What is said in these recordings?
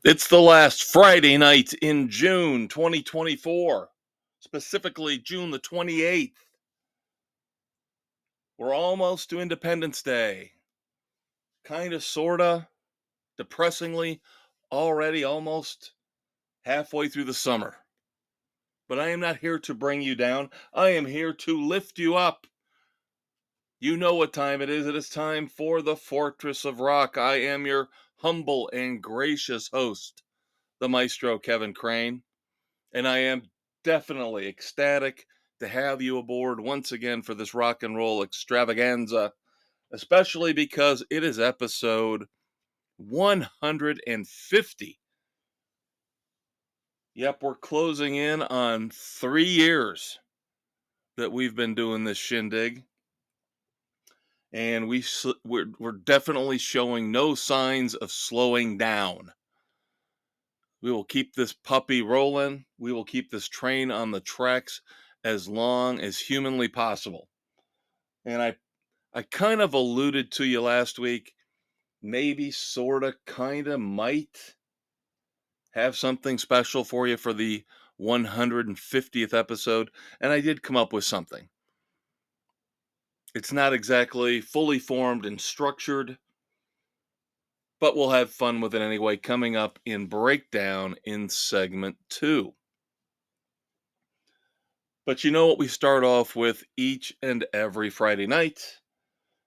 It's the last Friday night in June 2024, specifically June the 28th. We're almost to Independence Day. Kind of, sort of, depressingly, already almost halfway through the summer. But I am not here to bring you down. I am here to lift you up. You know what time it is. It is time for the Fortress of Rock. I am your humble and gracious host, the Maestro Kevin Crane. And I am definitely ecstatic to have you aboard once again for this rock and roll extravaganza, especially because it is episode 150. Yep, we're closing in on 3 years that we've been doing this shindig, and we're definitely showing no signs of slowing down. We will keep this puppy rolling. We will keep this train on the tracks as long as humanly possible. And I kind of alluded to you last week, maybe, sort of, kind of, might have something special for you for the 150th episode, and I did come up with something. It's not exactly fully formed and structured, but we'll have fun with it anyway, coming up in Breakdown in segment 2. But you know what we start off with each and every Friday night?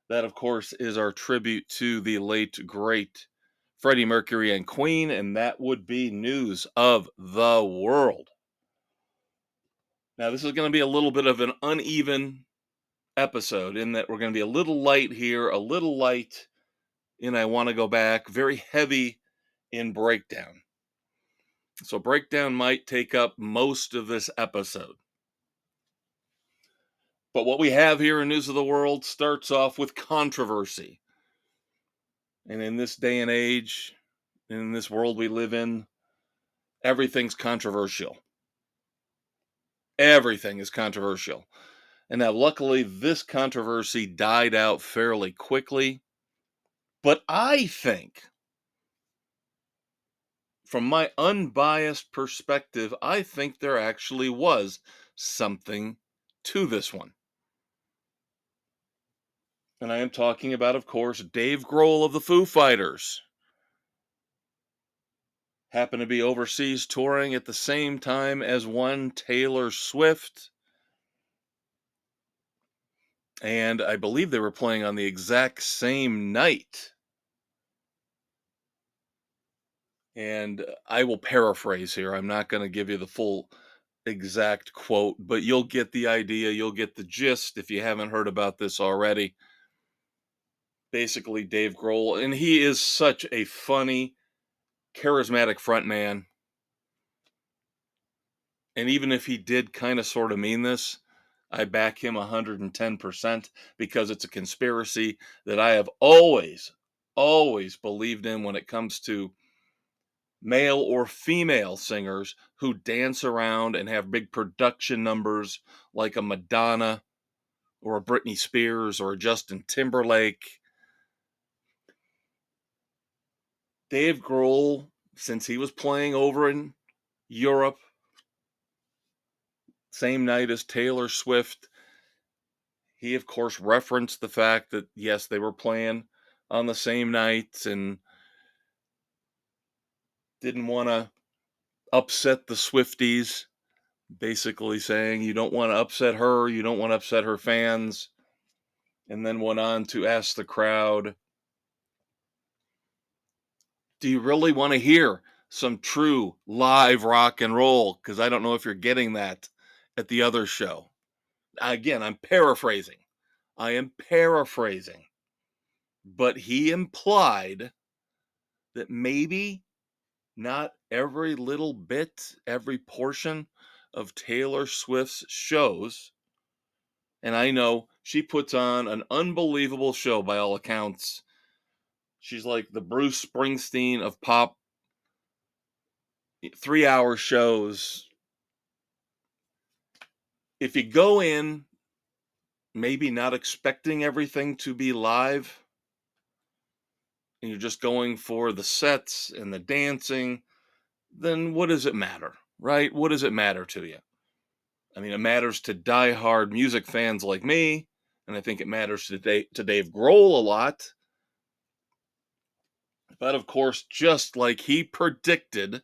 That, of course, is our tribute to the late, great Freddie Mercury and Queen, and that would be News of the World. Now, this is going to be a little bit of an uneven episode in that we're going to be a little light here, a little light in I Want to Go Back, very heavy in Breakdown. So Breakdown might take up most of this episode. But what we have here in News of the World starts off with controversy. And in this day and age, in this world we live in, everything's controversial. Everything is controversial. And now, luckily, this controversy died out fairly quickly. But I think, from my unbiased perspective, I think there actually was something to this one. And I am talking about, of course, Dave Grohl of the Foo Fighters. Happened to be overseas touring at the same time as one Taylor Swift. And I believe they were playing on the exact same night. And I will paraphrase here. I'm not going to give you the full exact quote, but you'll get the idea. You'll get the gist if you haven't heard about this already. Basically, Dave Grohl, and he is such a funny, charismatic frontman. And even if he did kind of sort of mean this, I back him 110% because it's a conspiracy that I have always believed in when it comes to male or female singers who dance around and have big production numbers like a Madonna or a Britney Spears or a Justin Timberlake. Dave Grohl, since he was playing over in Europe, same night as Taylor Swift, he, of course, referenced the fact that, yes, they were playing on the same night and didn't want to upset the Swifties, basically saying you don't want to upset her, you don't want to upset her fans, and then went on to ask the crowd, do you really want to hear some true live rock and roll? Because I don't know if you're getting that at the other show. Again, I'm paraphrasing. But he implied that maybe not every little bit, every portion of Taylor Swift's shows, and I know she puts on an unbelievable show by all accounts. She's like the Bruce Springsteen of pop, 3-hour shows. If you go in maybe not expecting everything to be live, and you're just going for the sets and the dancing, then what does it matter, right? What does it matter to you? I mean, it matters to diehard music fans like me, and I think it matters to Dave Grohl a lot. But of course, just like he predicted,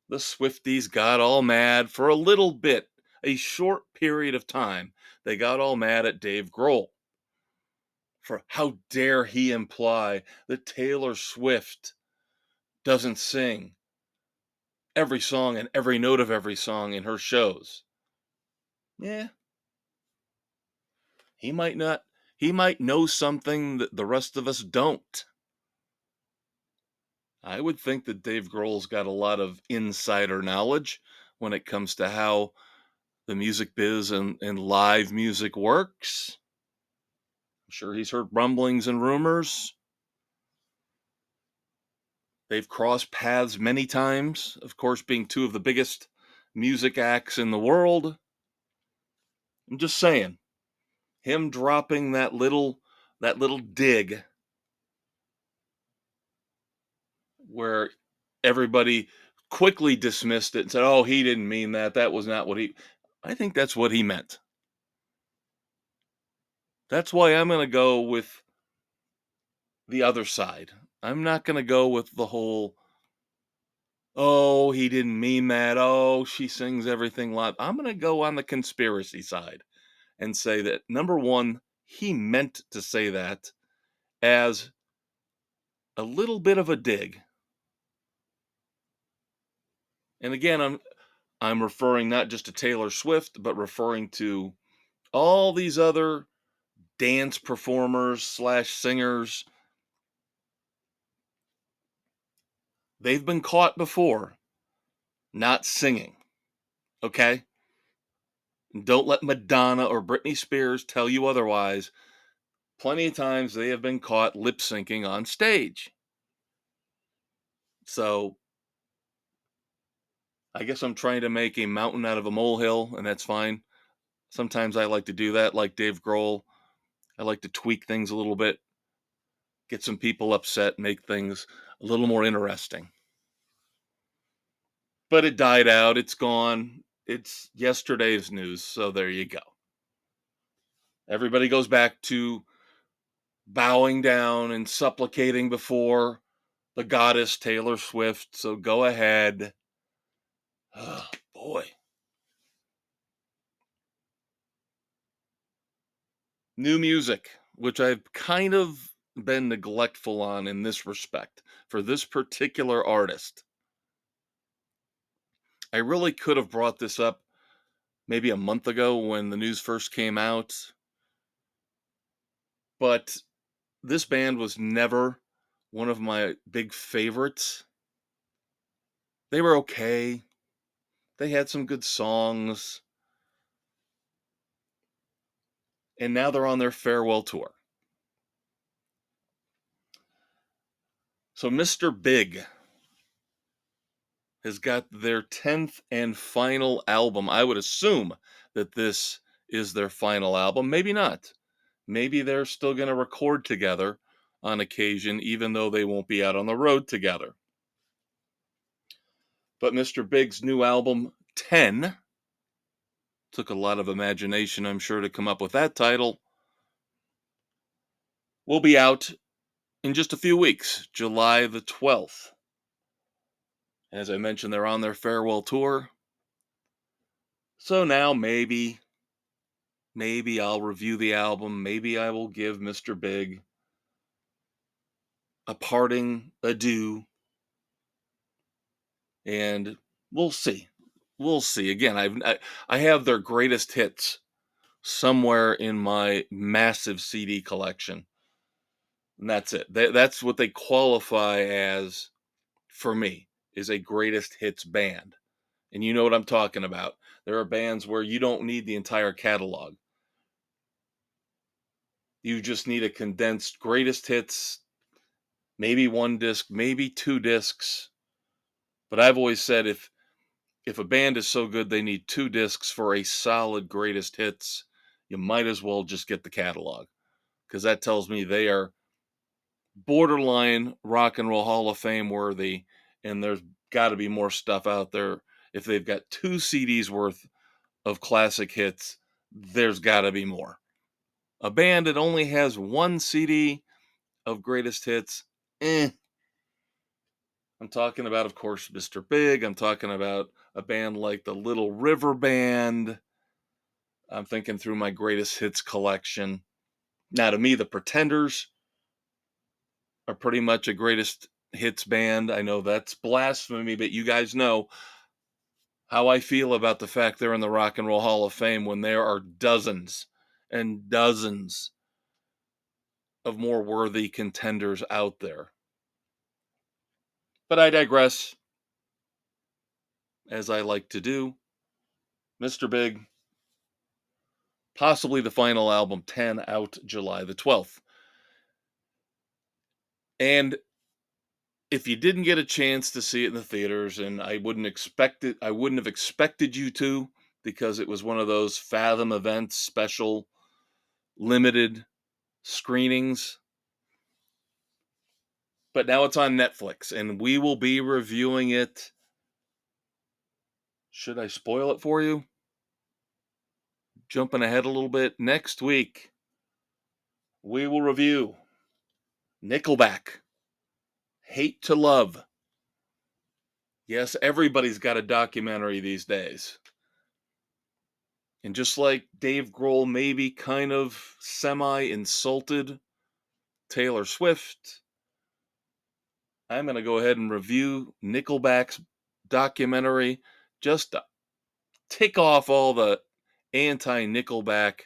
the Swifties got all mad for a little bit, a short period of time. They got all mad at Dave Grohl for how dare he imply that Taylor Swift doesn't sing every song and every note of every song in her shows. Yeah, he might not. He might know something that the rest of us don't. I would think that Dave Grohl's got a lot of insider knowledge when it comes to how the music biz and live music works. I'm sure he's heard rumblings and rumors. They've crossed paths many times, of course, being two of the biggest music acts in the world. I'm just saying, him dropping that little dig where everybody quickly dismissed it and said, "Oh, he didn't mean that. That was not what he." I think that's what he meant. That's why I'm going to go with the other side. I'm not going to go with the whole, "Oh, he didn't mean that. Oh, she sings everything live." I'm going to go on the conspiracy side and say that number one, he meant to say that as a little bit of a dig. And again, I'm referring not just to Taylor Swift, but referring to all these other dance performers slash singers. They've been caught before not singing. Okay? Don't let Madonna or Britney Spears tell you otherwise. Plenty of times they have been caught lip syncing on stage. So I guess I'm trying to make a mountain out of a molehill, and that's fine. Sometimes I like to do that, like Dave Grohl. I like to tweak things a little bit, get some people upset, make things a little more interesting. But it died out. It's gone. It's yesterday's news. So there you go. Everybody goes back to bowing down and supplicating before the goddess Taylor Swift. So go ahead. Oh, boy. New music, which I've kind of been neglectful on in this respect for this particular artist. I really could have brought this up maybe a month ago when the news first came out, but this band was never one of my big favorites. They were okay. They had some good songs, and now they're on their farewell tour. So Mr. Big has got their 10th and final album. I would assume that this is their final album. Maybe not. Maybe they're still going to record together on occasion, even though they won't be out on the road together. But Mr. Big's new album, 10, took a lot of imagination, I'm sure, to come up with that title, will be out in just a few weeks, July the 12th. As I mentioned, they're on their farewell tour. So now maybe I'll review the album. Maybe I will give Mr. Big a parting adieu. And we'll see. We'll see. Again, I have their greatest hits somewhere in my massive CD collection. And that's it. That's what they qualify as for me, is a greatest hits band. And you know what I'm talking about. There are bands where you don't need the entire catalog. You just need a condensed greatest hits, maybe one disc, maybe two discs. But I've always said if a band is so good they need two discs for a solid greatest hits, you might as well just get the catalog, because that tells me they are borderline Rock and Roll Hall of Fame worthy, and there's got to be more stuff out there. If they've got 2 CDs worth of classic hits, there's got to be more. A band that only has 1 CD of greatest hits, I'm talking about, of course, Mr. Big. I'm talking about a band like the Little River Band. I'm thinking through my greatest hits collection. Now, to me, the Pretenders are pretty much a greatest hits band. I know that's blasphemy, but you guys know how I feel about the fact they're in the Rock and Roll Hall of Fame when there are dozens and dozens of more worthy contenders out there. But I digress, as I like to do. Mr. Big, possibly the final album, 10, out July the 12th. And if you didn't get a chance to see it in the theaters, and I wouldn't have expected you to, because it was one of those Fathom events, special limited screenings. But now it's on Netflix, and we will be reviewing it. Should I spoil it for you? Jumping ahead a little bit, next week we will review Nickelback, Hate to Love. Yes, everybody's got a documentary these days. And just like Dave Grohl maybe kind of semi-insulted Taylor Swift, I'm going to go ahead and review Nickelback's documentary just to tick off all the anti-Nickelback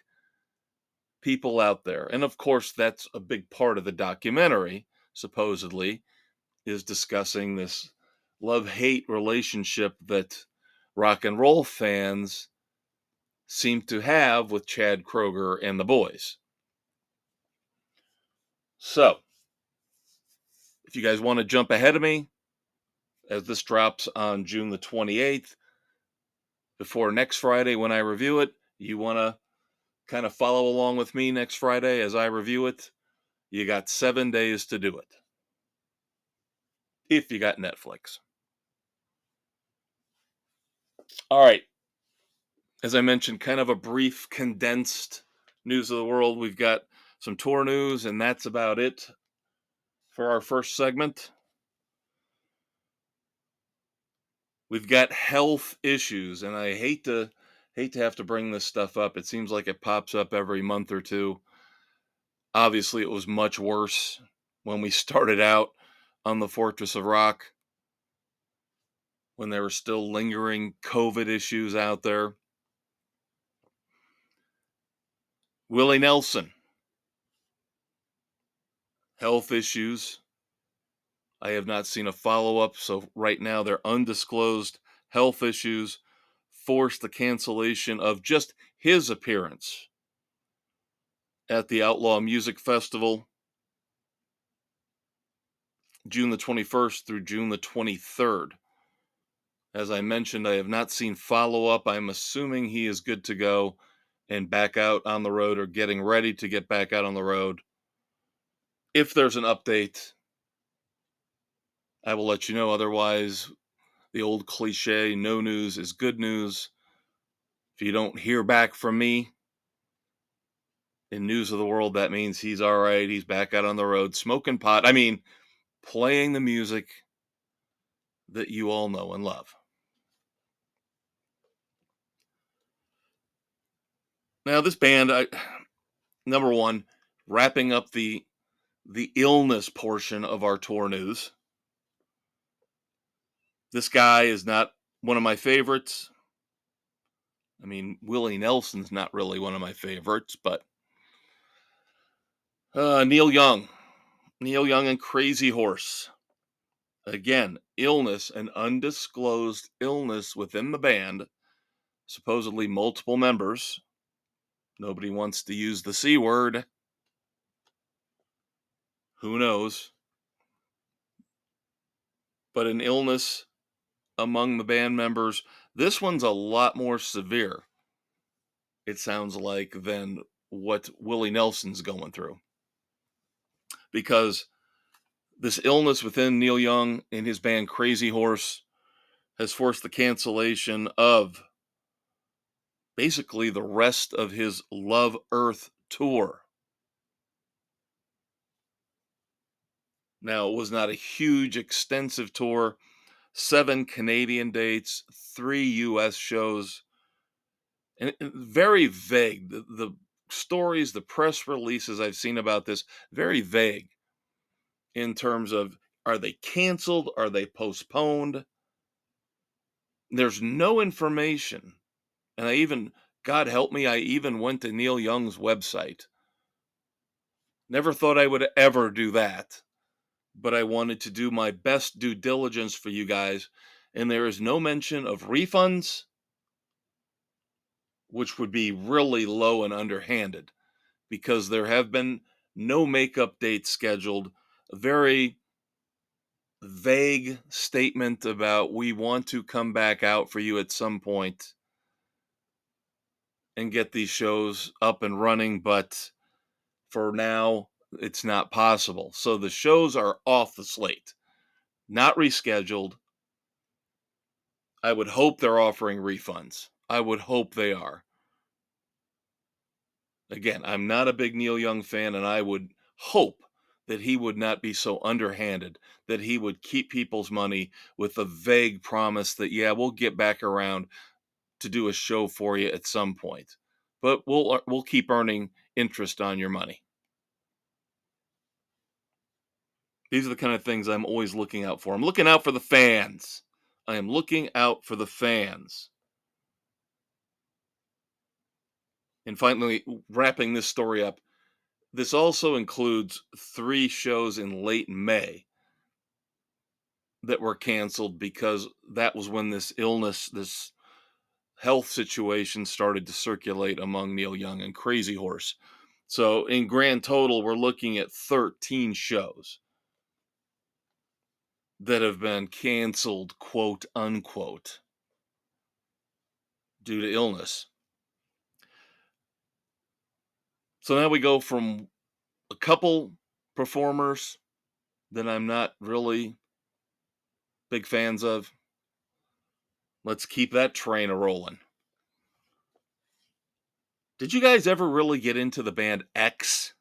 people out there. And of course, that's a big part of the documentary, supposedly, is discussing this love-hate relationship that rock and roll fans seem to have with Chad Kroeger and the boys. So, if you guys want to jump ahead of me, as this drops on June the 28th, before next Friday when I review it, you want to kind of follow along with me next Friday as I review it, you got 7 days to do it. If you got Netflix. All right. As I mentioned, kind of a brief, condensed news of the world. We've got some tour news, and that's about it for our first segment. We've got health issues, and I hate to have to bring this stuff up. It seems like it pops up every month or two. Obviously, it was much worse when we started out on the Fortress of Rock, when there were still lingering COVID issues out there. Willie Nelson, health issues. I have not seen a follow-up, so right now their undisclosed health issues forced the cancellation of just his appearance at the Outlaw Music Festival, June the 21st through June the 23rd. As I mentioned, I have not seen follow-up. I'm assuming he is good to go and back out on the road, or getting ready to get back out on the road. If there's an update, I will let you know. Otherwise, the old cliche, no news is good news. If you don't hear back from me in news of the world, that means he's all right. He's back out on the road, smoking pot. I mean, playing the music that you all know and love. Now, this band, number one, wrapping up the illness portion of our tour news. This guy is not one of my favorites. I mean, Willie Nelson's not really one of my favorites, but Neil Young and Crazy Horse. Again, illness, an undisclosed illness within the band, supposedly multiple members. Nobody wants to use the C word. Who knows? But an illness among the band members. This one's a lot more severe, it sounds like, than what Willie Nelson's going through. Because This illness within Neil Young and his band Crazy Horse has forced the cancellation of basically the rest of his Love Earth tour. Now, it was not a huge, extensive tour, 7 Canadian dates, 3 US shows, and very vague. The stories, the press releases I've seen about this, very vague in terms of, are they canceled? Are they postponed? There's no information. And God help me, I even went to Neil Young's website. Never thought I would ever do that, but I wanted to do my best due diligence for you guys. And there is no mention of refunds, which would be really low and underhanded because there have been no makeup dates scheduled. A very vague statement about, we want to come back out for you at some point and get these shows up and running, but for now, it's not possible. So the shows are off the slate, not rescheduled. I would hope they're offering refunds. I would hope they are. Again, I'm not a big Neil Young fan, and I would hope that he would not be so underhanded, that he would keep people's money with a vague promise that, yeah, we'll get back around to do a show for you at some point, but we'll keep earning interest on your money. These are the kind of things I'm always looking out for. I'm looking out for the fans. I am looking out for the fans. And finally, wrapping this story up, this also includes 3 shows in late May that were canceled because that was when this illness, this health situation started to circulate among Neil Young and Crazy Horse. So in grand total, we're looking at 13 shows that have been canceled, quote unquote, due to illness. So now we go from a couple performers that I'm not really big fans of. Let's keep that train a rolling. Did you guys ever really get into the band X?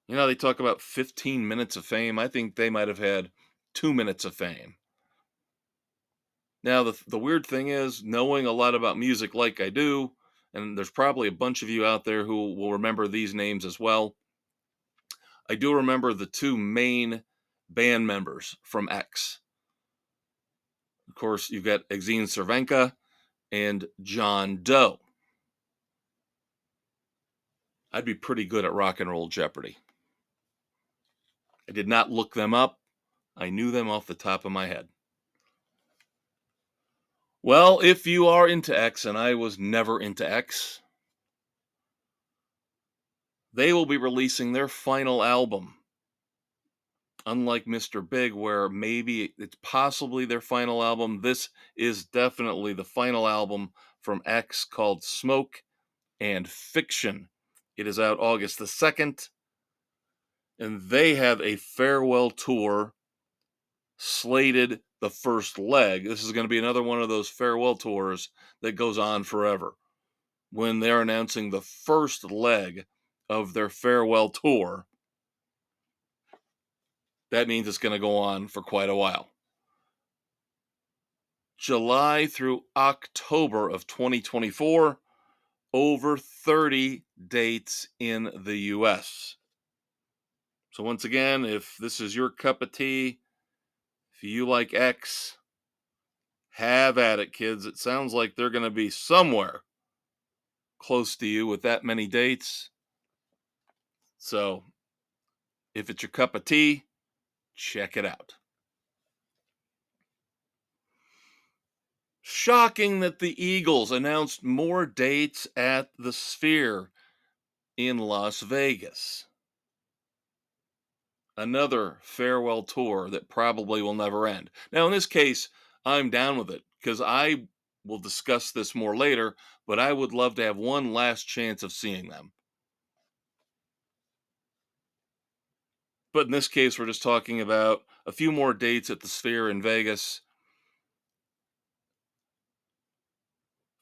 You know, they talk about 15 minutes of fame. I think they might have had 2 minutes of fame. Now, the weird thing is, knowing a lot about music like I do, and there's probably a bunch of you out there who will remember these names as well. I do remember the 2 main band members from X. Of course, you've got Exene Cervenka and John Doe. I'd be pretty good at Rock and Roll Jeopardy. I did not look them up. I knew them off the top of my head. Well, if you are into X, and I was never into X, they will be releasing their final album. Unlike Mr. Big, where maybe it's possibly their final album, this is definitely the final album from X, called Smoke and Fiction. It is out August the 2nd, and they have a farewell tour slated, the first leg. This is going to be another one of those farewell tours that goes on forever. When they're announcing the first leg of their farewell tour, that means it's going to go on for quite a while. July through October of 2024, over 30 dates in the US. So once again, if this is your cup of tea, if you like X, have at it, kids. It sounds like they're going to be somewhere close to you with that many dates. So if it's your cup of tea, check it out. Shocking that the Eagles announced more dates at the Sphere in Las Vegas. Another farewell tour that probably will never end. Now, in this case, I'm down with it because I will discuss this more later, but I would love to have one last chance of seeing them. But in this case, we're just talking about a few more dates at the Sphere in Vegas,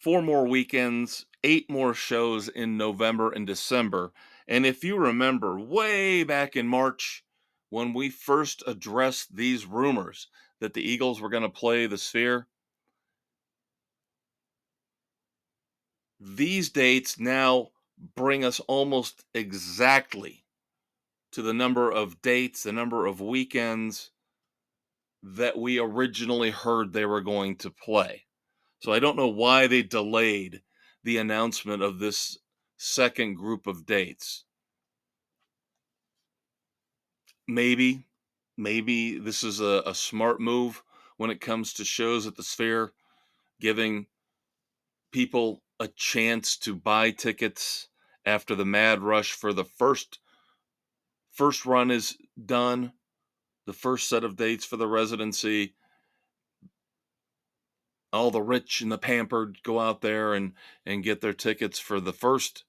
4 more weekends, 8 more shows in November and December. And if you remember way back in March when we first addressed these rumors that the Eagles were going to play the Sphere, these dates now bring us almost exactly to the number of dates, the number of weekends that we originally heard they were going to play. So I don't know why they delayed the announcement of this second group of dates. Maybe, maybe this is a smart move when it comes to shows at the Sphere, giving people a chance to buy tickets after the mad rush for the first run is done, the first set of dates for the residency. All the rich and the pampered go out there and get their tickets for the first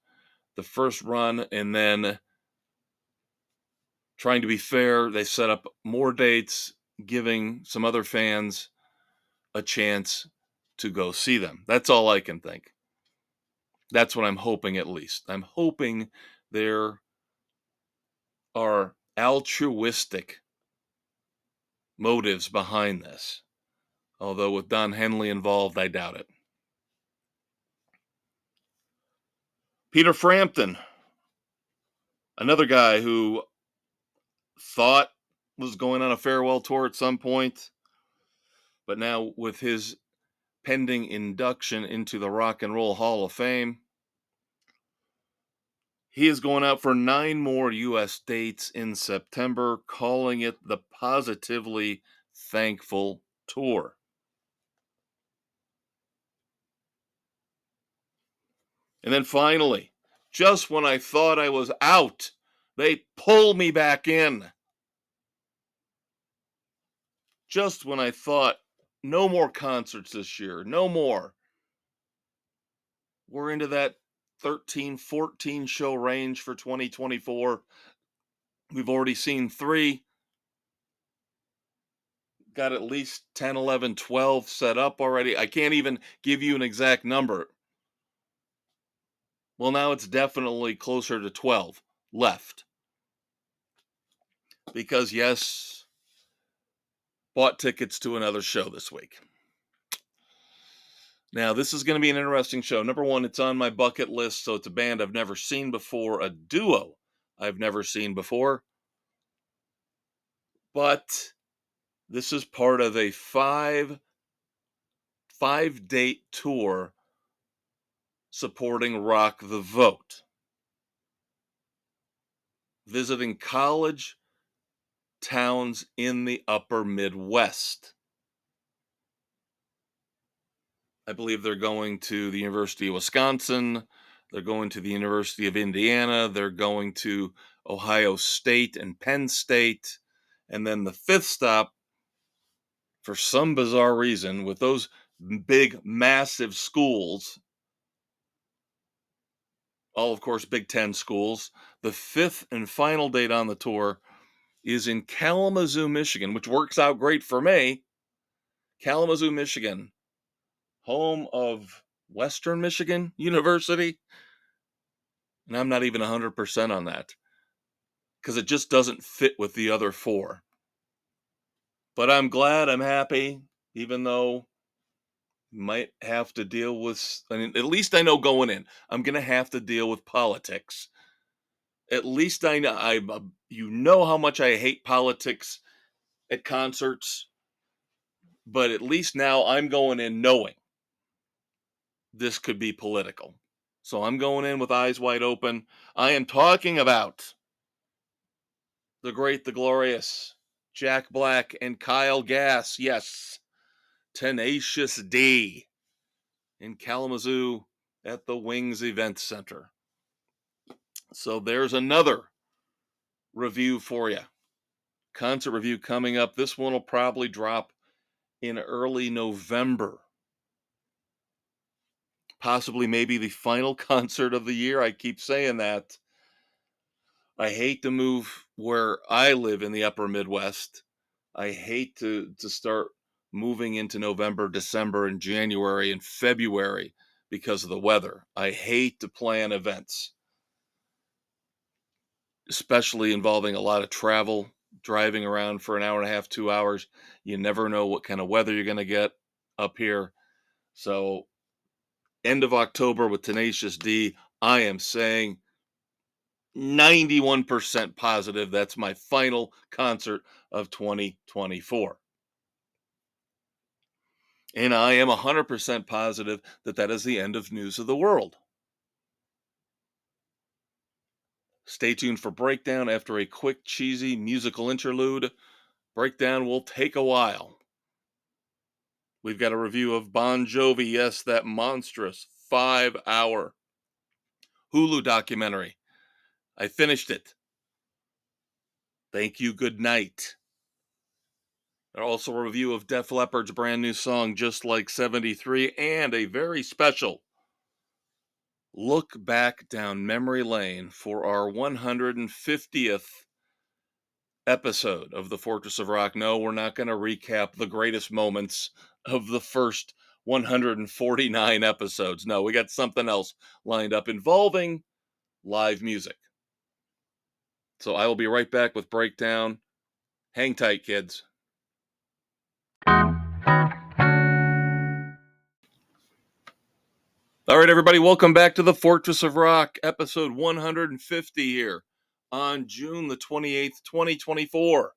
run, and then, trying to be fair, they set up more dates, giving some other fans a chance to go see them. That's all I can think. That's what I'm hoping, at least. I'm hoping there are altruistic motives behind this. Although with Don Henley involved, I doubt it. Peter Frampton, another guy who thought was going on a farewell tour at some point, but now with his pending induction into the Rock and Roll Hall of Fame, he is going out for 9 more U.S. dates in September, calling it the Positively Thankful Tour. And then finally, just when I thought I was out, they pull me back in. Just when I thought no more concerts this year, no more. We're into that 13, 14 show range for 2024. We've already seen 3. Got at least 10, 11, 12 set up already. I can't even give you an exact number. Well, now it's definitely closer to 12 left. Because, yes, bought tickets to another show this week. Now, this is going to be an interesting show. Number one, it's on my bucket list, so it's a band I've never seen before, a duo I've never seen before. But this is part of a five-date tour supporting Rock the Vote, visiting college towns in the upper Midwest. I believe they're going to the University of Wisconsin, they're going to the University of Indiana, they're going to Ohio State and Penn State, and then the fifth stop, for some bizarre reason, with those big, massive schools, all, of course, Big Ten schools, the fifth and final date on the tour is in Kalamazoo, Michigan, which works out great for me. Kalamazoo, Michigan, home of Western Michigan University. And I'm not even 100% on that because it just doesn't fit with the other 4. But I'm glad, I'm happy, even though might have to deal with, I mean, at least I know going in, I'm going to have to deal with politics. At least I know, you know how much I hate politics at concerts, but at least now I'm going in knowing this could be political. So I'm going in with eyes wide open. I am talking about the great, the glorious Jack Black and Kyle Gass. Yes, Tenacious D in Kalamazoo at the Wings Event Center. So there's another review for you. Concert review coming up. This one will probably drop in early November. Possibly maybe the final concert of the year. I keep saying that. I hate to move where I live in the upper Midwest. I hate to start moving into November, December, and January and February because of the weather. I hate to plan events, especially involving a lot of travel, driving around for an hour and a half, 2 hours. You never know what kind of weather you're going to get up here. So, end of October with Tenacious D, I am saying 91% positive that's my final concert of 2024. And I am 100% positive that that is the end of News of the World. Stay tuned for Breakdown after a quick, cheesy musical interlude. Breakdown will take a while. We've got a review of Bon Jovi, yes, that monstrous 5-hour Hulu documentary. I finished it. Thank you, Goodnight. Also a review of Def Leppard's brand new song, Just Like 73, and a very special look back down memory lane for our 150th episode of the Fortress of Rock. No, we're not going to recap the greatest moments of the first 149 episodes. No, we got something else lined up involving live music. So I will be right back with Breakdown. Hang tight, kids. All right, everybody, welcome back to the Fortress of Rock, episode 150 here on June the 28th, 2024.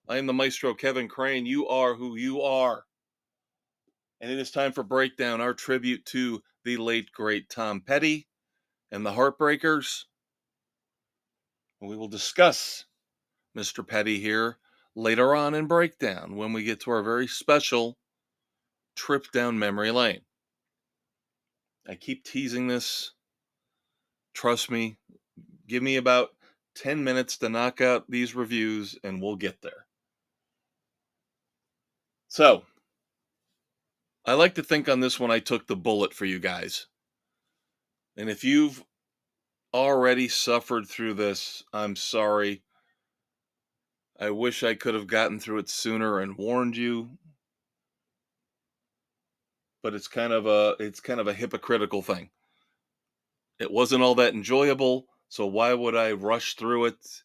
I am the Maestro, Kevin Crane. You are who you are. And it is time for Breakdown, our tribute to the late, great Tom Petty and the Heartbreakers. We will discuss Mr. Petty here later on in Breakdown when we get to our very special trip down memory lane. I keep teasing this. Trust me, give me about 10 minutes to knock out these reviews and we'll get there. So, I like to think on this one I took the bullet for you guys. And if you've already suffered through this, I'm sorry. I wish I could have gotten through it sooner and warned you. But it's kind of a hypocritical thing. It wasn't all that enjoyable, so why would I rush through it?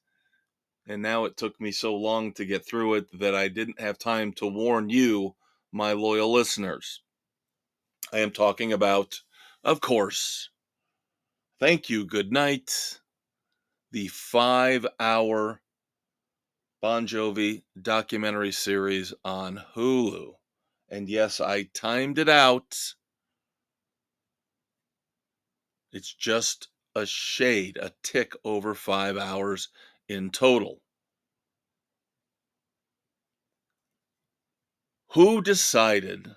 And now it took me so long to get through it that I didn't have time to warn you, my loyal listeners. I am talking about, of course, Thank You, Goodnight, the 5-hour Bon Jovi documentary series on Hulu. And yes, I timed it out. It's just a shade, a tick over 5 hours in total. Who decided?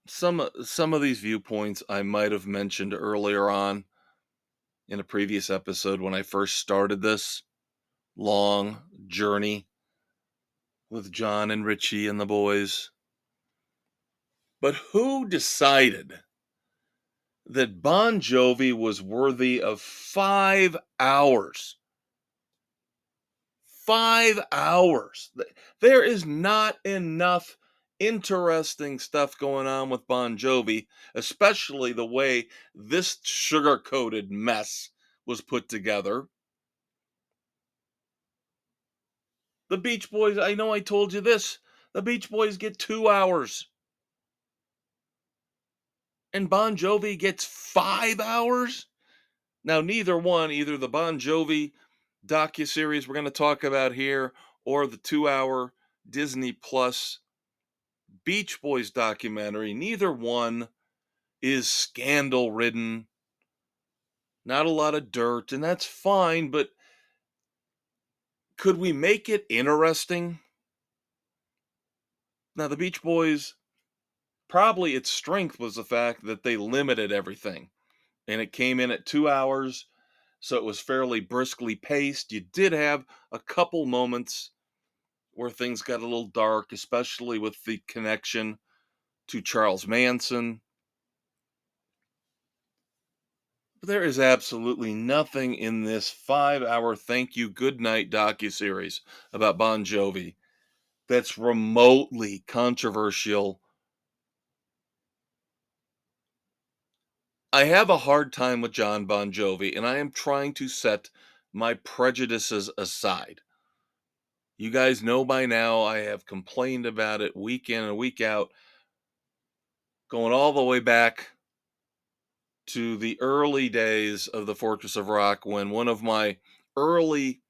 Some of these viewpoints I might have mentioned earlier on in a previous episode when I first started this long journey with John and Richie and the boys. But who decided that Bon Jovi was worthy of 5 hours? 5 hours. There is not enough interesting stuff going on with Bon Jovi, especially the way this sugar-coated mess was put together. The Beach Boys, I know I told you this, the Beach Boys get 2 hours. And Bon Jovi gets 5 hours? Now, either the Bon Jovi docuseries we're going to talk about here or the 2-hour Disney Plus Beach Boys documentary, neither one is scandal ridden. Not a lot of dirt, and that's fine, but could we make it interesting? Now, the Beach Boys, probably its strength was the fact that they limited everything, and it came in at 2 hours, so it was fairly briskly paced. You did have a couple moments where things got a little dark, especially with the connection to Charles Manson. There is absolutely nothing in this 5-hour Thank You Goodnight docuseries about Bon Jovi that's remotely controversial. I have a hard time with John Bon Jovi, and I am trying to set my prejudices aside. You guys know by now I have complained about it week in and week out, going all the way back to the early days of the Fortress of Rock when one of my early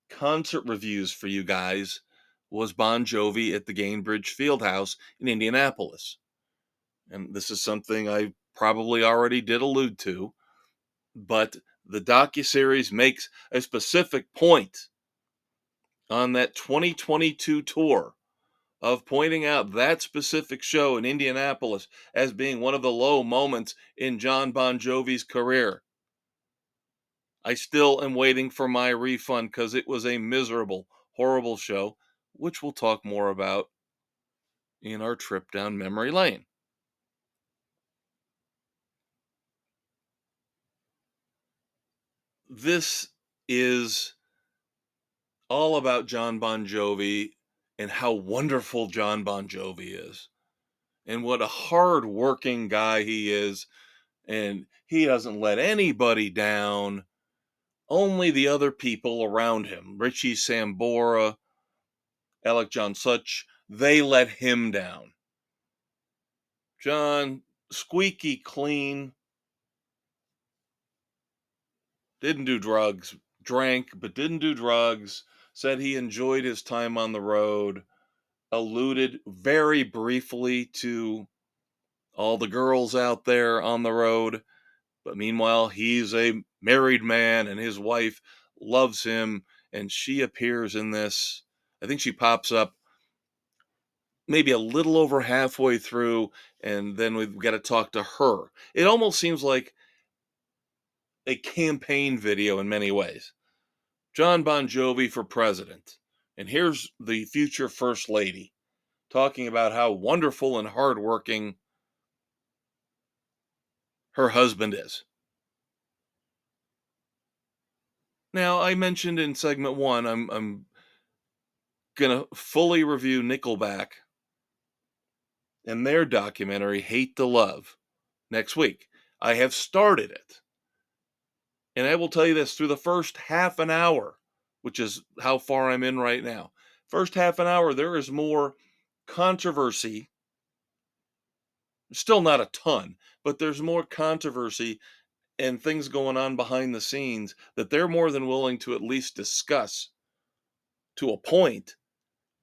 concert reviews for you guys was Bon Jovi at the Gainbridge Fieldhouse in Indianapolis. And this is something I probably already did allude to, but the docuseries makes a specific point on that 2022 tour of pointing out that specific show in Indianapolis as being one of the low moments in John Bon Jovi's career. I still am waiting for my refund because it was a miserable, horrible show, which we'll talk more about in our trip down memory lane. This is all about John Bon Jovi and how wonderful John Bon Jovi is and what a hard-working guy he is, and he doesn't let anybody down, only the other people around him. Richie Sambora, Alec John Such, they let him down. John, squeaky clean, didn't do drugs, drank, but didn't do drugs, said he enjoyed his time on the road, alluded very briefly to all the girls out there on the road. But meanwhile, he's a married man and his wife loves him. And she appears in this. I think she pops up maybe a little over halfway through. And then we've got to talk to her. It almost seems like a campaign video in many ways. John Bon Jovi for president. And here's the future first lady talking about how wonderful and hardworking her husband is. Now, I mentioned in segment one, I'm gonna fully review Nickelback and their documentary "Hate to Love" next week. I have started it, and I will tell you this: through the first half an hour, which is how far I'm in right now, first half an hour, there is more controversy. Still not a ton, but there's more controversy and things going on behind the scenes that they're more than willing to at least discuss to a point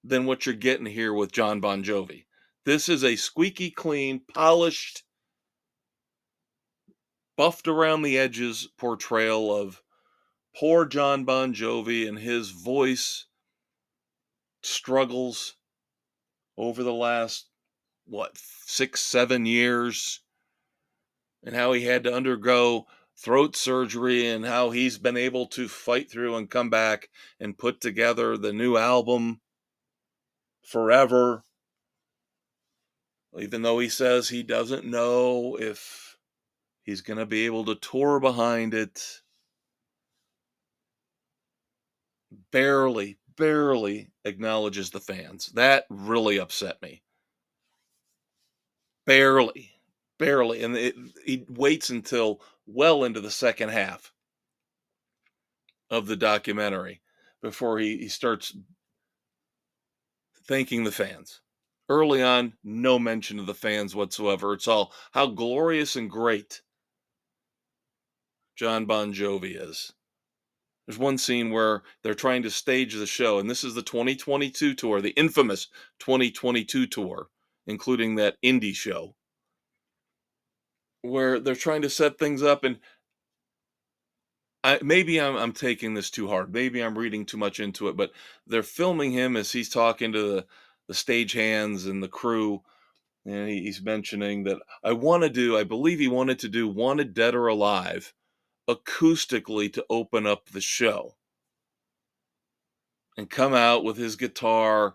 than what you're getting here with John Bon Jovi. This is a squeaky clean, polished, buffed around the edges portrayal of poor John Bon Jovi and his voice struggles over the last, what, 6, 7 years, and how he had to undergo throat surgery and how he's been able to fight through and come back and put together the new album Forever, even though he says he doesn't know if he's going to be able to tour behind it. Barely acknowledges the fans. That really upset me. Barely, barely. And he waits until well into the second half of the documentary before he starts thanking the fans. Early on, no mention of the fans whatsoever. It's all how glorious and great John Bon Jovi is. There's one scene where they're trying to stage the show, and this is the 2022 tour, the infamous 2022 tour, including that indie show, where they're trying to set things up. And maybe I'm taking this too hard. Maybe I'm reading too much into it, but they're filming him as he's talking to the stagehands and the crew. And he's mentioning that I believe he wanted to do Wanted Dead or Alive acoustically to open up the show and come out with his guitar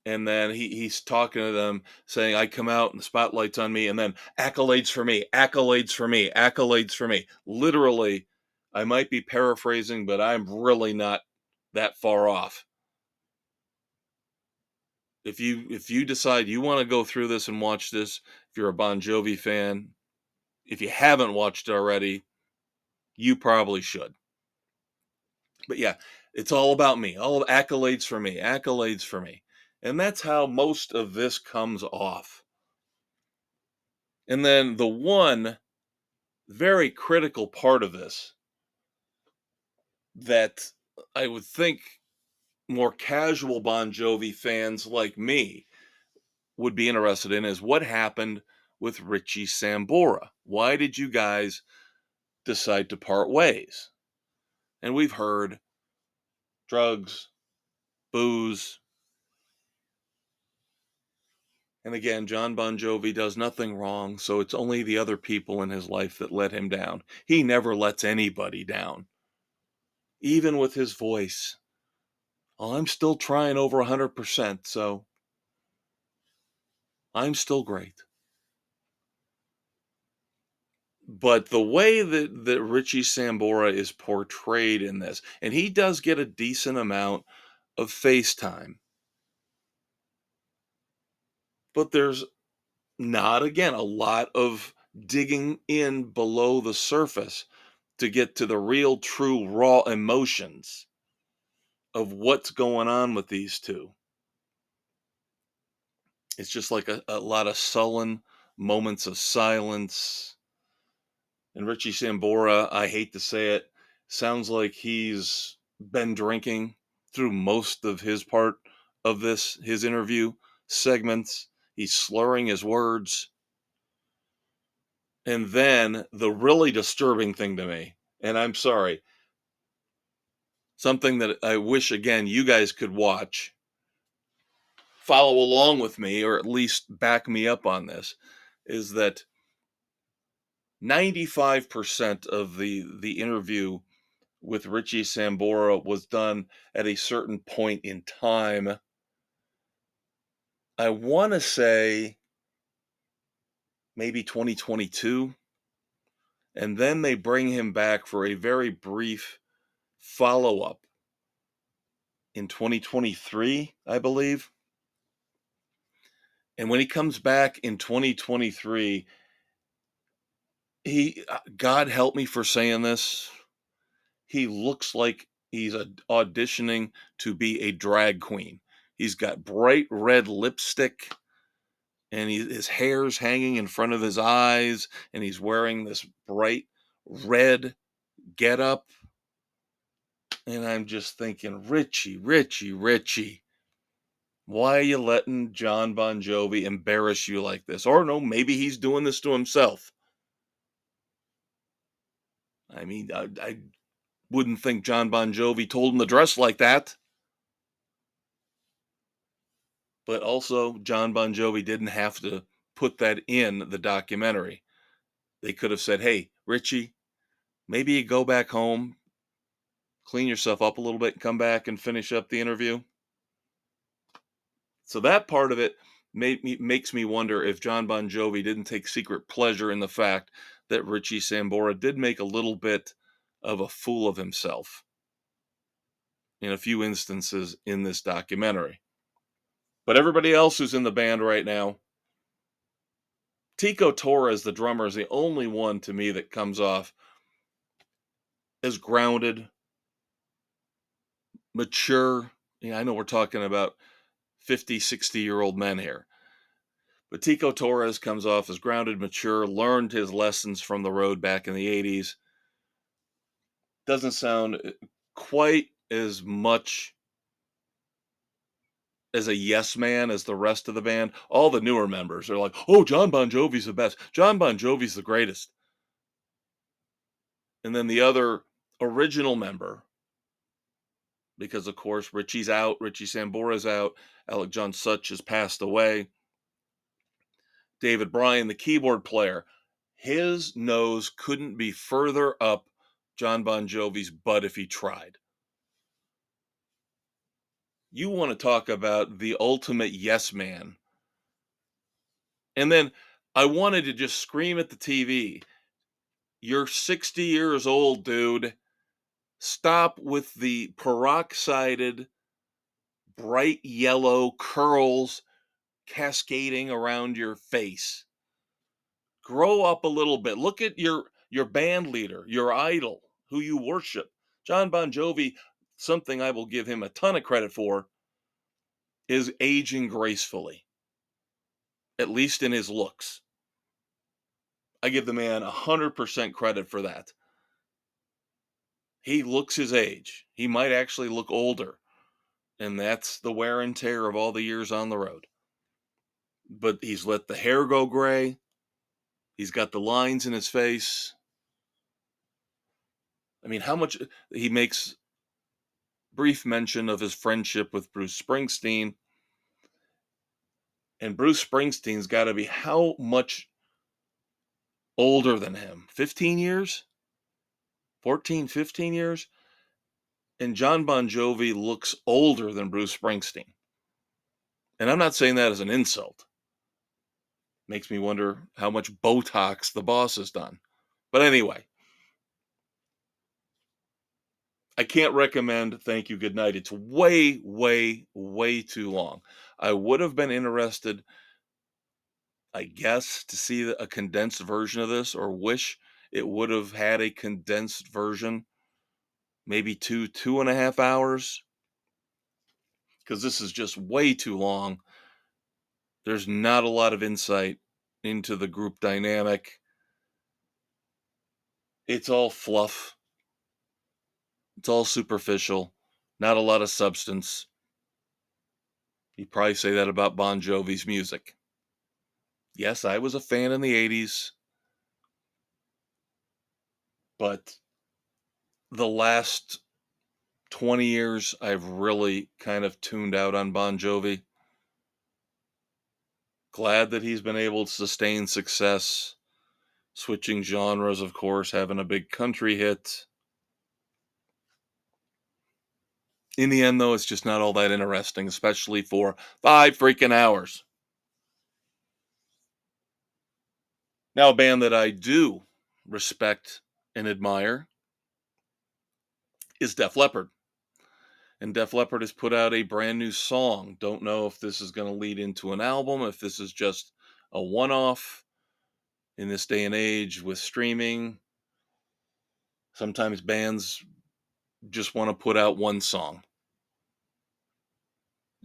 And then he's talking to them saying, I come out and the spotlight's on me, and then accolades for me, accolades for me, accolades for me. Literally, I might be paraphrasing, but I'm really not that far off. If you decide you want to go through this and watch this, if you're a Bon Jovi fan, if you haven't watched it already, you probably should. But yeah, it's all about me. All accolades for me, accolades for me. And that's how most of this comes off. And then the one very critical part of this that I would think more casual Bon Jovi fans like me would be interested in is what happened with Richie Sambora. Why did you guys decide to part ways? And we've heard drugs, booze. And again, John Bon Jovi does nothing wrong, so it's only the other people in his life that let him down. He never lets anybody down, even with his voice. Well, I'm still trying over 100%, so I'm still great. But the way that Richie Sambora is portrayed in this, and he does get a decent amount of face time, but there's not, again, a lot of digging in below the surface to get to the real, true, raw emotions of what's going on with these two. It's just like a lot of sullen moments of silence. And Richie Sambora, I hate to say it, sounds like he's been drinking through most of his part of his interview segments. He's slurring his words. And then the really disturbing thing to me, and I'm sorry, something that I wish, again, you guys could watch, follow along with me, or at least back me up on this, is that 95% of the interview with Richie Sambora was done at a certain point in time. I want to say maybe 2022. And then they bring him back for a very brief follow up in 2023, I believe. And when he comes back in 2023, God help me for saying this, he looks like he's auditioning to be a drag queen. He's got bright red lipstick, and his hair's hanging in front of his eyes, and he's wearing this bright red getup. And I'm just thinking, Richie, Richie, Richie, why are you letting John Bon Jovi embarrass you like this? Or no, maybe he's doing this to himself. I mean, I wouldn't think John Bon Jovi told him to dress like that. But also, John Bon Jovi didn't have to put that in the documentary. They could have said, hey, Richie, maybe you go back home, clean yourself up a little bit, and come back and finish up the interview. So that part of it makes me wonder if John Bon Jovi didn't take secret pleasure in the fact that Richie Sambora did make a little bit of a fool of himself in a few instances in this documentary. But everybody else who's in the band right now, Tico Torres, the drummer, is the only one to me that comes off as grounded, mature. I know we're talking about 50, 60-year-old men here. But Tico Torres comes off as grounded, mature, learned his lessons from the road back in the 80s. Doesn't sound quite as much as a yes man as the rest of the band. All the newer members are like, oh, John Bon Jovi's the best. John Bon Jovi's the greatest. And then the other original member, because of course Richie's out, Richie Sambora's out, Alec John Such has passed away. David Bryan, the keyboard player, his nose couldn't be further up John Bon Jovi's butt if he tried. You want to talk about the ultimate yes man. And then I wanted to just scream at the TV. You're 60 years old, dude. Stop with the peroxided, bright yellow curls cascading around your face. Grow up a little bit. Look at your band leader, your idol, who you worship. John Bon Jovi, something I will give him a ton of credit for, is aging gracefully, at least in his looks. I give the man 100% credit for that. He looks his age. He might actually look older, and that's the wear and tear of all the years on the road. But he's let the hair go gray. He's got the lines in his face. I mean, how much he makes brief mention of his friendship with Bruce Springsteen. And Bruce Springsteen's got to be how much older than him? 15 years? 14, 15 years? And John Bon Jovi looks older than Bruce Springsteen. And I'm not saying that as an insult. Makes me wonder how much Botox the boss has done. But anyway, I can't recommend Thank You, Goodnight. It's way, way, way too long. I would have been interested, I guess, to see a condensed version of this, or wish it would have had a condensed version, maybe 2.5 hours, because this is just way too long. There's not a lot of insight into the group dynamic. It's all fluff. It's all superficial. Not a lot of substance. You probably say that about Bon Jovi's music. Yes, I was a fan in the 80s, but the last 20 years, I've really kind of tuned out on Bon Jovi. Glad that he's been able to sustain success, switching genres, of course, having a big country hit. In the end, though, it's just not all that interesting, especially for 5 freaking hours. Now, a band that I do respect and admire is Def Leppard. And Def Leppard has put out a brand new song. Don't know if this is going to lead into an album, if this is just a one off in this day and age with streaming. Sometimes bands just want to put out one song.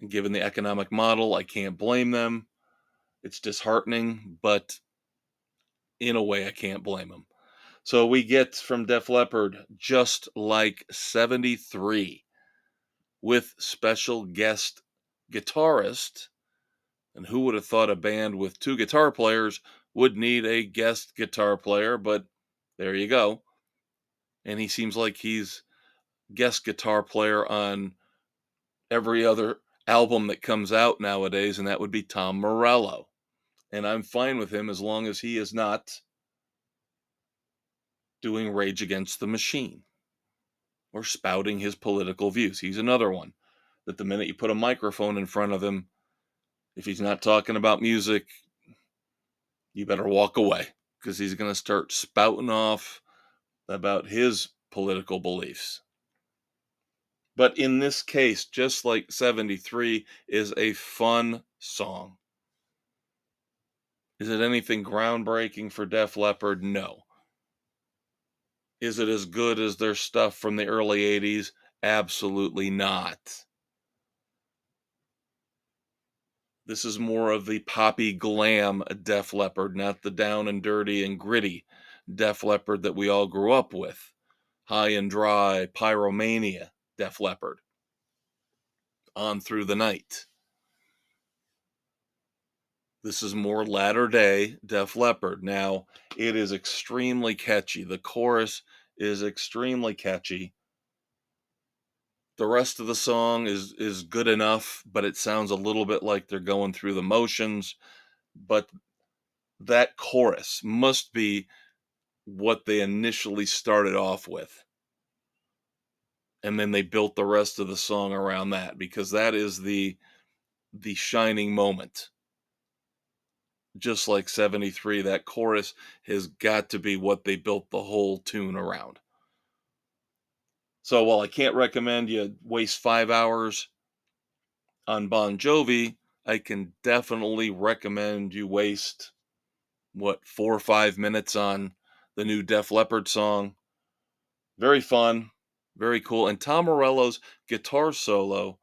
And given the economic model, I can't blame them. It's disheartening, but in a way, I can't blame them. So we get from Def Leppard Just Like 73 with special guest guitarist. And who would have thought a band with 2 guitar players would need a guest guitar player? But there you go. And he seems like he's guest guitar player on every other album that comes out nowadays, and that would be Tom Morello. And I'm fine with him as long as he is not doing Rage Against the Machine or spouting his political views. He's another one that the minute you put a microphone in front of him, if he's not talking about music, you better walk away, because he's going to start spouting off about his political beliefs. But in this case, Just Like 73 is a fun song. Is it anything groundbreaking for Def Leppard? No. Is it as good as their stuff from the early 80s? Absolutely not. This is more of the poppy glam Def Leppard, not the down and dirty and gritty Def Leppard that we all grew up with. High and dry, pyromania Def Leppard. On Through the Night. This is more latter day Def Leppard. Now, it is extremely catchy. The chorus is extremely catchy. The rest of the song is good enough, but it sounds a little bit like they're going through the motions. But that chorus must be what they initially started off with. and then they built the rest of the song around that, because that is the shining moment. Just like 73, that chorus has got to be what they built the whole tune around. So while I can't recommend you waste 5 hours on Bon Jovi, I can definitely recommend you waste, 4 or 5 minutes on the new Def Leppard song. Very fun, very cool. And Tom Morello's guitar solo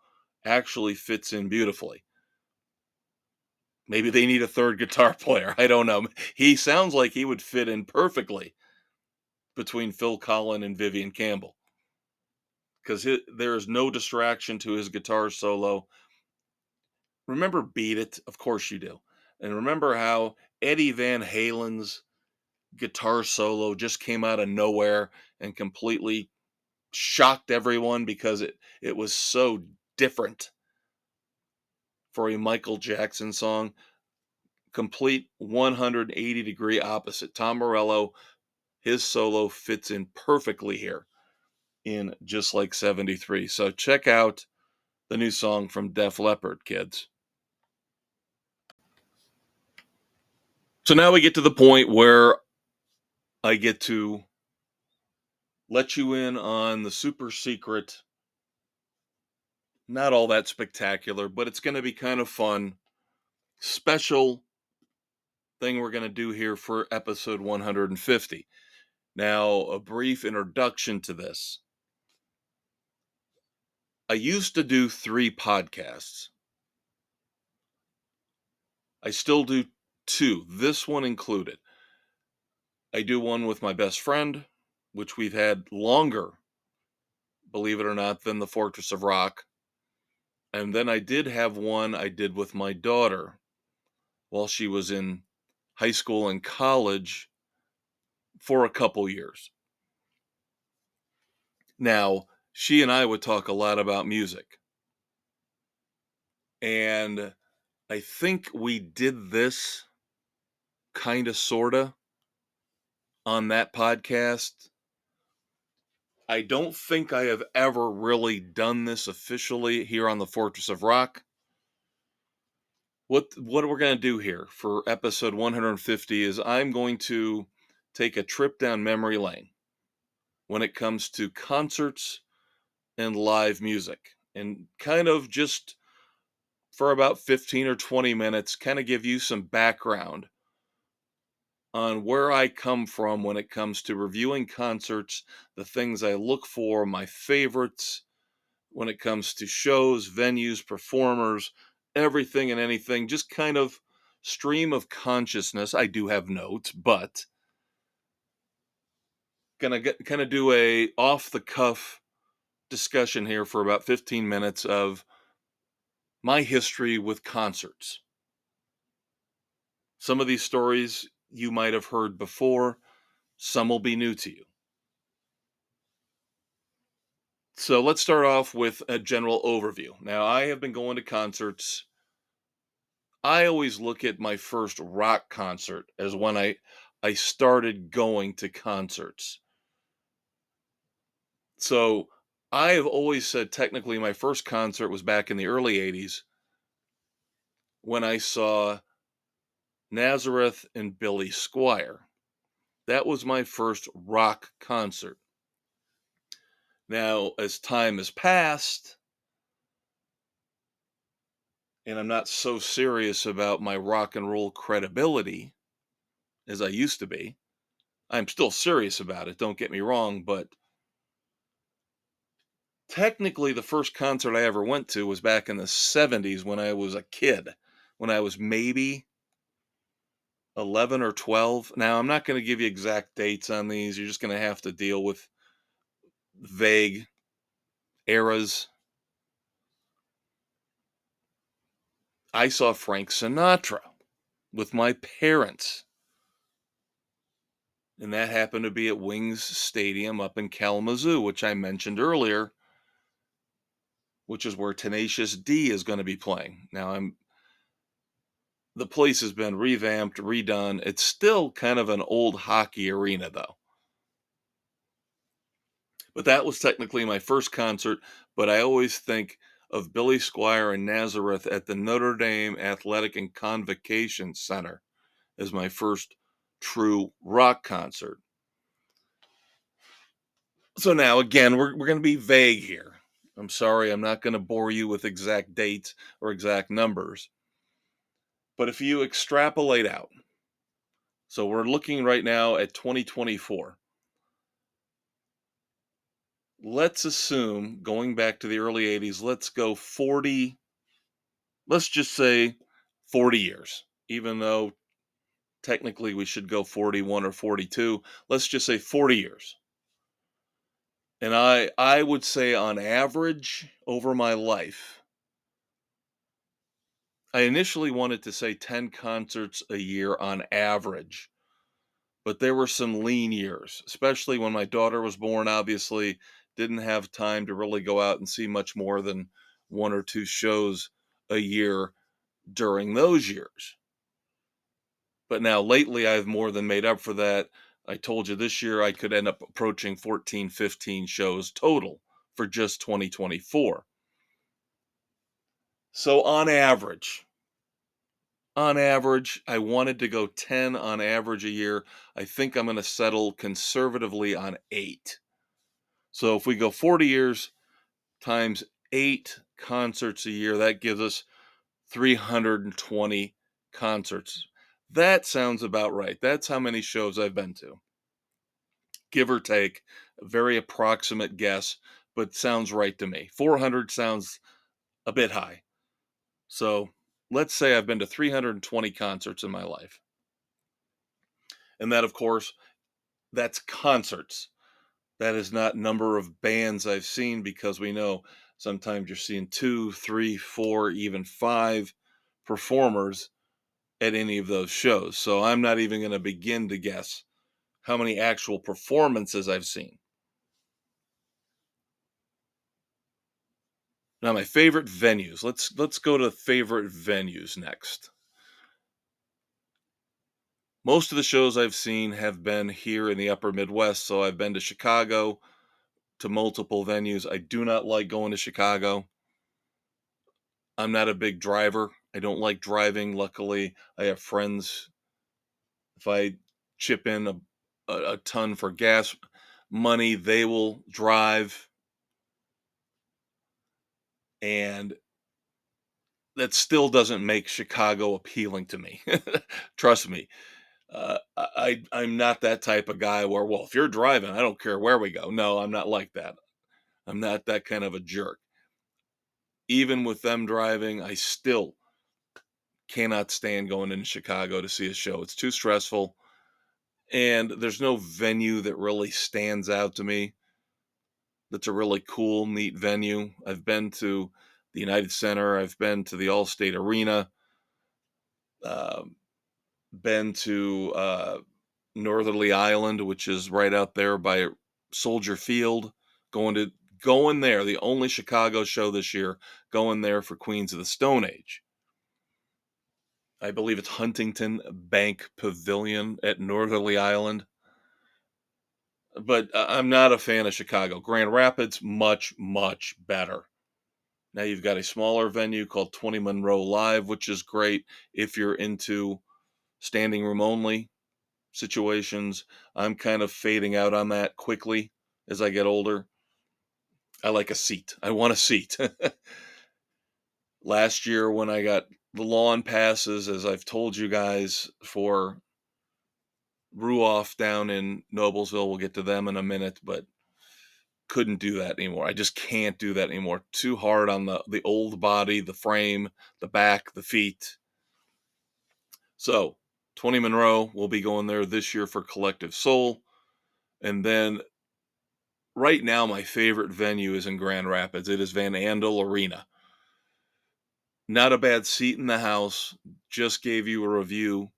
actually fits in beautifully. Maybe they need a third guitar player. I don't know. He sounds like he would fit in perfectly between Phil Collen and Vivian Campbell, because there is no distraction to his guitar solo. Remember Beat It? Of course you do. And remember how Eddie Van Halen's guitar solo just came out of nowhere and completely shocked everyone, because it was so different for a Michael Jackson song. Complete 180-degree opposite. Tom Morello, his solo fits in perfectly here in Just Like 73. So check out the new song from Def Leppard, kids. So now we get to the point where I get to let you in on the super secret, not all that spectacular, but it's going to be kind of fun, special thing we're going to do here for episode 150. Now, a brief introduction to this. I used to do 3 podcasts. I still do 2, this one included. I do one with my best friend, which we've had longer, believe it or not, than the Fortress of Rock. And then I did have one I did with my daughter while she was in high school and college for a couple years. Now, she and I would talk a lot about music. And I think we did this kind of, sort of, on that podcast. I don't think I have ever really done this officially here on the Fortress of Rock. What we're going to do here for episode 150 is I'm going to take a trip down memory lane when it comes to concerts and live music, and kind of just for about 15 or 20 minutes kind of give you some background on where I come from when it comes to reviewing concerts, the things I look for, my favorites when it comes to shows, venues, performers, everything and anything, just kind of stream of consciousness. I do have notes, but gonna kind of do a off the cuff discussion here for about 15 minutes of my history with concerts. Some of these stories you might have heard before, some will be new to you. So let's start off with a general overview. Now, I have been going to concerts. I always look at my first rock concert as when I started going to concerts. So I have always said technically my first concert was back in the early 80s when I saw Nazareth and Billy Squier. That was my first rock concert. Now, as time has passed, and I'm not so serious about my rock and roll credibility as I used to be. I'm still serious about it, don't get me wrong, but technically the first concert I ever went to was back in the 70s when I was a kid, when I was maybe 11 or 12. Now, I'm not going to give you exact dates on these. You're just going to have to deal with vague eras. I saw Frank Sinatra with my parents, and that happened to be at Wings Stadium up in Kalamazoo, which I mentioned earlier, which is where Tenacious D is going to be playing. Now, the place has been revamped, redone. It's still kind of an old hockey arena, though. But that was technically my first concert, but I always think of Billy Squier and Nazareth at the Notre Dame Athletic and Convocation Center as my first true rock concert. So now again, we're going to be vague here. I'm sorry, I'm not going to bore you with exact dates or exact numbers. But if you extrapolate out, so we're looking right now at 2024. Let's assume going back to the early 80s, let's go 40, let's just say 40 years, even though technically we should go 41 or 42. Let's just say 40 years. And I would say on average over my life, I initially wanted to say 10 concerts a year on average, but there were some lean years, especially when my daughter was born, obviously didn't have time to really go out and see much more than one or two shows a year during those years. But now lately I've more than made up for that. I told you this year I could end up approaching 14, 15 shows total for just 2024. So on average, I wanted to go 10 on average a year. I think I'm going to settle conservatively on 8. So if we go 40 years times 8 concerts a year, that gives us 320 concerts. That sounds about right. That's how many shows I've been to. Give or take, a very approximate guess, but sounds right to me. 400 sounds a bit high. So let's say I've been to 320 concerts in my life. And that, of course, that's concerts. That is not number of bands I've seen, because we know sometimes you're seeing 2, 3, 4, even 5 performers at any of those shows. So I'm not even going to begin to guess how many actual performances I've seen. Now, my favorite venues. Let's go to favorite venues next. Most of the shows I've seen have been here in the upper Midwest, so I've been to Chicago, to multiple venues. I do not like going to Chicago. I'm not a big driver. I don't like driving. Luckily, I have friends. If I chip in a ton for gas money, they will drive. And that still doesn't make Chicago appealing to me. Trust me. I'm not that type of guy where, well, if you're driving, I don't care where we go. No, I'm not like that. I'm not that kind of a jerk. Even with them driving, I still cannot stand going into Chicago to see a show. It's too stressful. And there's no venue that really stands out to me that's a really cool, neat venue. I've been to the United Center, I've been to the Allstate Arena, um, been to Northerly Island, which is right out there by Soldier Field. Going there, the only Chicago show this year, going there for Queens of the Stone Age. I believe it's Huntington Bank Pavilion at Northerly Island. But I'm not a fan of Chicago. Grand Rapids, much, much better. Now you've got a smaller venue called 20 Monroe Live, which is great if you're into standing room only situations. I'm kind of fading out on that quickly as I get older. I like a seat. I want a seat. Last year, when I got the lawn passes, as I've told you guys, for Ruoff down in Noblesville, we'll get to them in a minute, but couldn't do that anymore. I just can't do that anymore. Too hard on the old body, the frame, the back, the feet. So 20 Monroe will be going there this year for Collective Soul. And then right now, my favorite venue is in Grand Rapids. It is Van Andel Arena. Not a bad seat in the house. Just gave you a review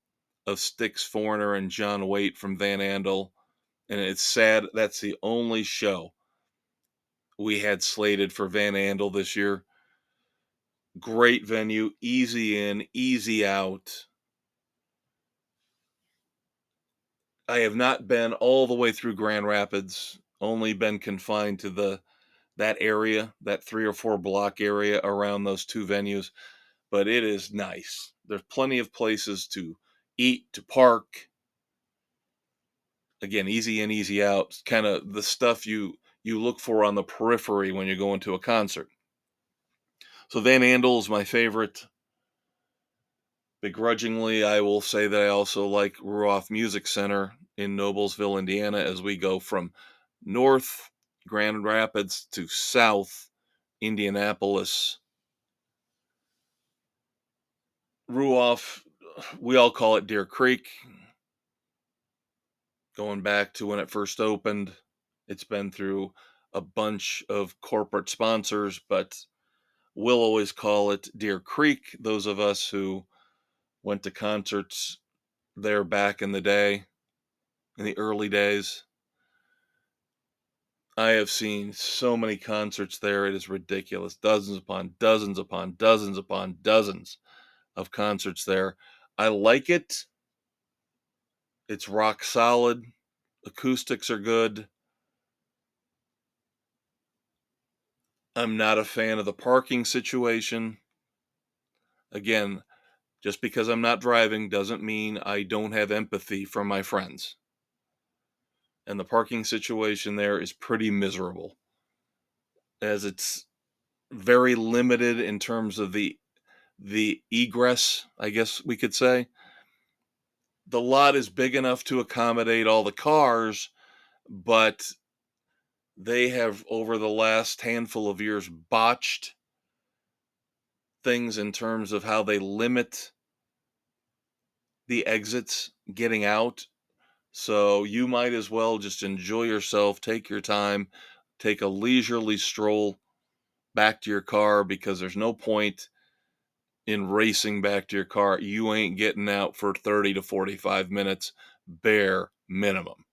of Styx Foreigner and John Waite from Van Andel. And it's sad that's the only show we had slated for Van Andel this year. Great venue, easy in, easy out. I have not been all the way through Grand Rapids, only been confined to that area, that 3 or 4 block area around those 2 venues, but it is nice. There's plenty of places to eat, to park. Again, easy in, easy out, kind of the stuff you look for on the periphery when you go into a concert. So Van Andel is my favorite. Begrudgingly, I will say that I also like Ruoff Music Center in Noblesville, Indiana, as we go from north Grand Rapids to south Indianapolis. Ruoff, we all call it Deer Creek. Going back to when it first opened, it's been through a bunch of corporate sponsors, but we'll always call it Deer Creek. Those of us who went to concerts there back in the day, in the early days. I have seen so many concerts there. It is ridiculous. Dozens upon dozens upon dozens upon dozens of concerts there. I like it. It's rock solid. Acoustics are good. I'm not a fan of the parking situation. Again, just because I'm not driving doesn't mean I don't have empathy for my friends. And the parking situation there is pretty miserable, as it's very limited in terms of the egress, I guess we could say. The lot is big enough to accommodate all the cars, but they have, over the last handful of years, botched things in terms of how they limit the exits getting out. So you might as well just enjoy yourself, take your time, take a leisurely stroll back to your car, because there's no point in racing back to your car. You ain't getting out for 30 to 45 minutes, bare minimum.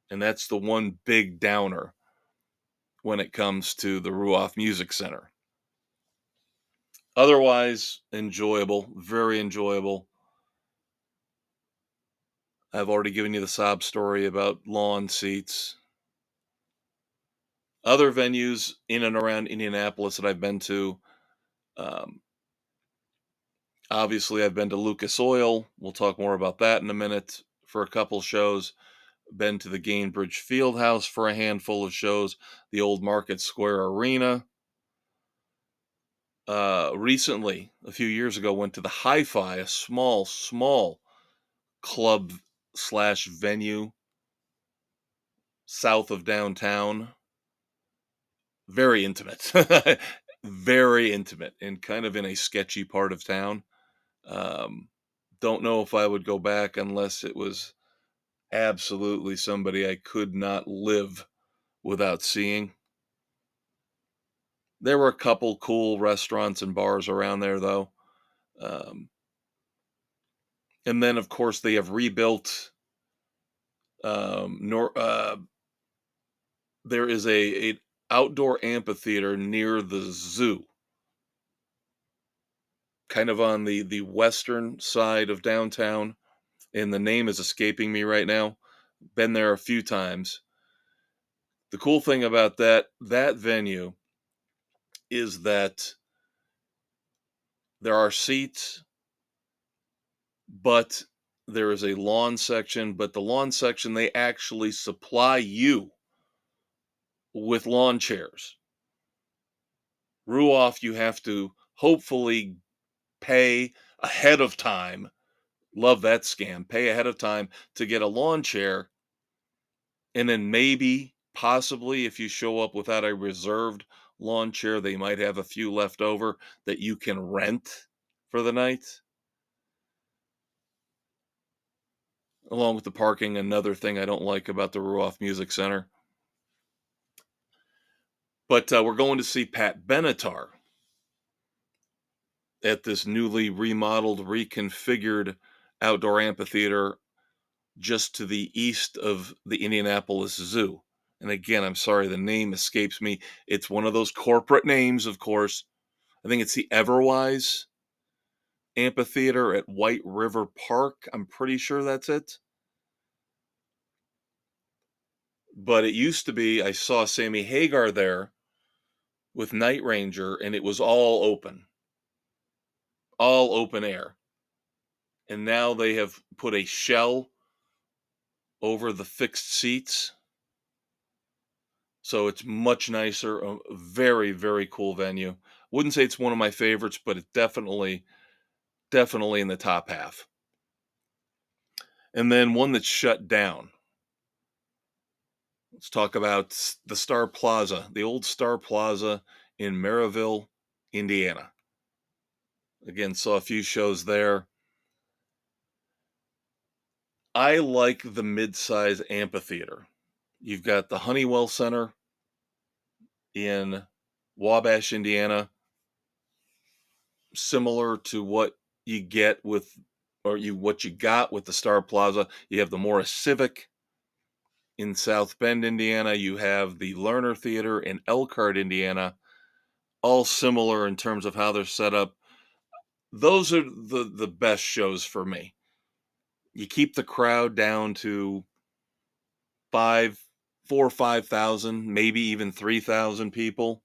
And that's the one big downer when it comes to the Ruoff Music Center. Otherwise, enjoyable, very enjoyable. I've already given you the sob story about lawn seats. Other venues in and around Indianapolis that I've been to, um, obviously, I've been to Lucas Oil. We'll talk more about that in a minute for a couple shows. Been to the Gainbridge Fieldhouse for a handful of shows, the Old Market Square Arena. Recently, a few years ago, went to the Hi-Fi, a small club slash venue south of downtown. Very intimate. Very intimate, and kind of in a sketchy part of town. Um, don't know if I would go back unless it was absolutely somebody I could not live without seeing. There were a couple cool restaurants and bars around there, though. Um, and then, of course, they have rebuilt. There is a outdoor amphitheater near the zoo, kind of on the western side of downtown, and the name is escaping me right now. Been there a few times. The cool thing about that venue is that there are seats, but there is a lawn section. But the lawn section, they actually supply you with lawn chairs. Ruoff, you have to hopefully pay ahead of time. Love that scam. Pay ahead of time to get a lawn chair, and then maybe, possibly, if you show up without a reserved lawn chair, they might have a few left over that you can rent for the night. Along with the parking, another thing I don't like about the Ruoff Music Center. But we're going to see Pat Benatar at this newly remodeled, reconfigured outdoor amphitheater just to the east of the Indianapolis Zoo. And again, I'm sorry, the name escapes me. It's one of those corporate names, of course. I think it's the Everwise Amphitheater at White River Park. I'm pretty sure that's it. But it used to be I saw Sammy Hagar there with Night Ranger, and it was all open air. And now they have put a shell over the fixed seats, so it's much nicer. A very, very cool venue. Wouldn't say it's one of my favorites, but it's definitely in the top half. And then one that's shut down. Let's talk about the Star Plaza, the old Star Plaza in Maryville, Indiana. Again, saw a few shows there. I like the mid-size amphitheater. You've got the Honeywell Center in Wabash, Indiana, similar to what you get with what you got with the Star Plaza. You have the Morris Civic in South Bend, Indiana. You have the Lerner Theater in Elkhart, Indiana. All similar in terms of how they're set up. Those are the best shows for me. You keep the crowd down to 4 or 5,000, maybe even 3,000 people.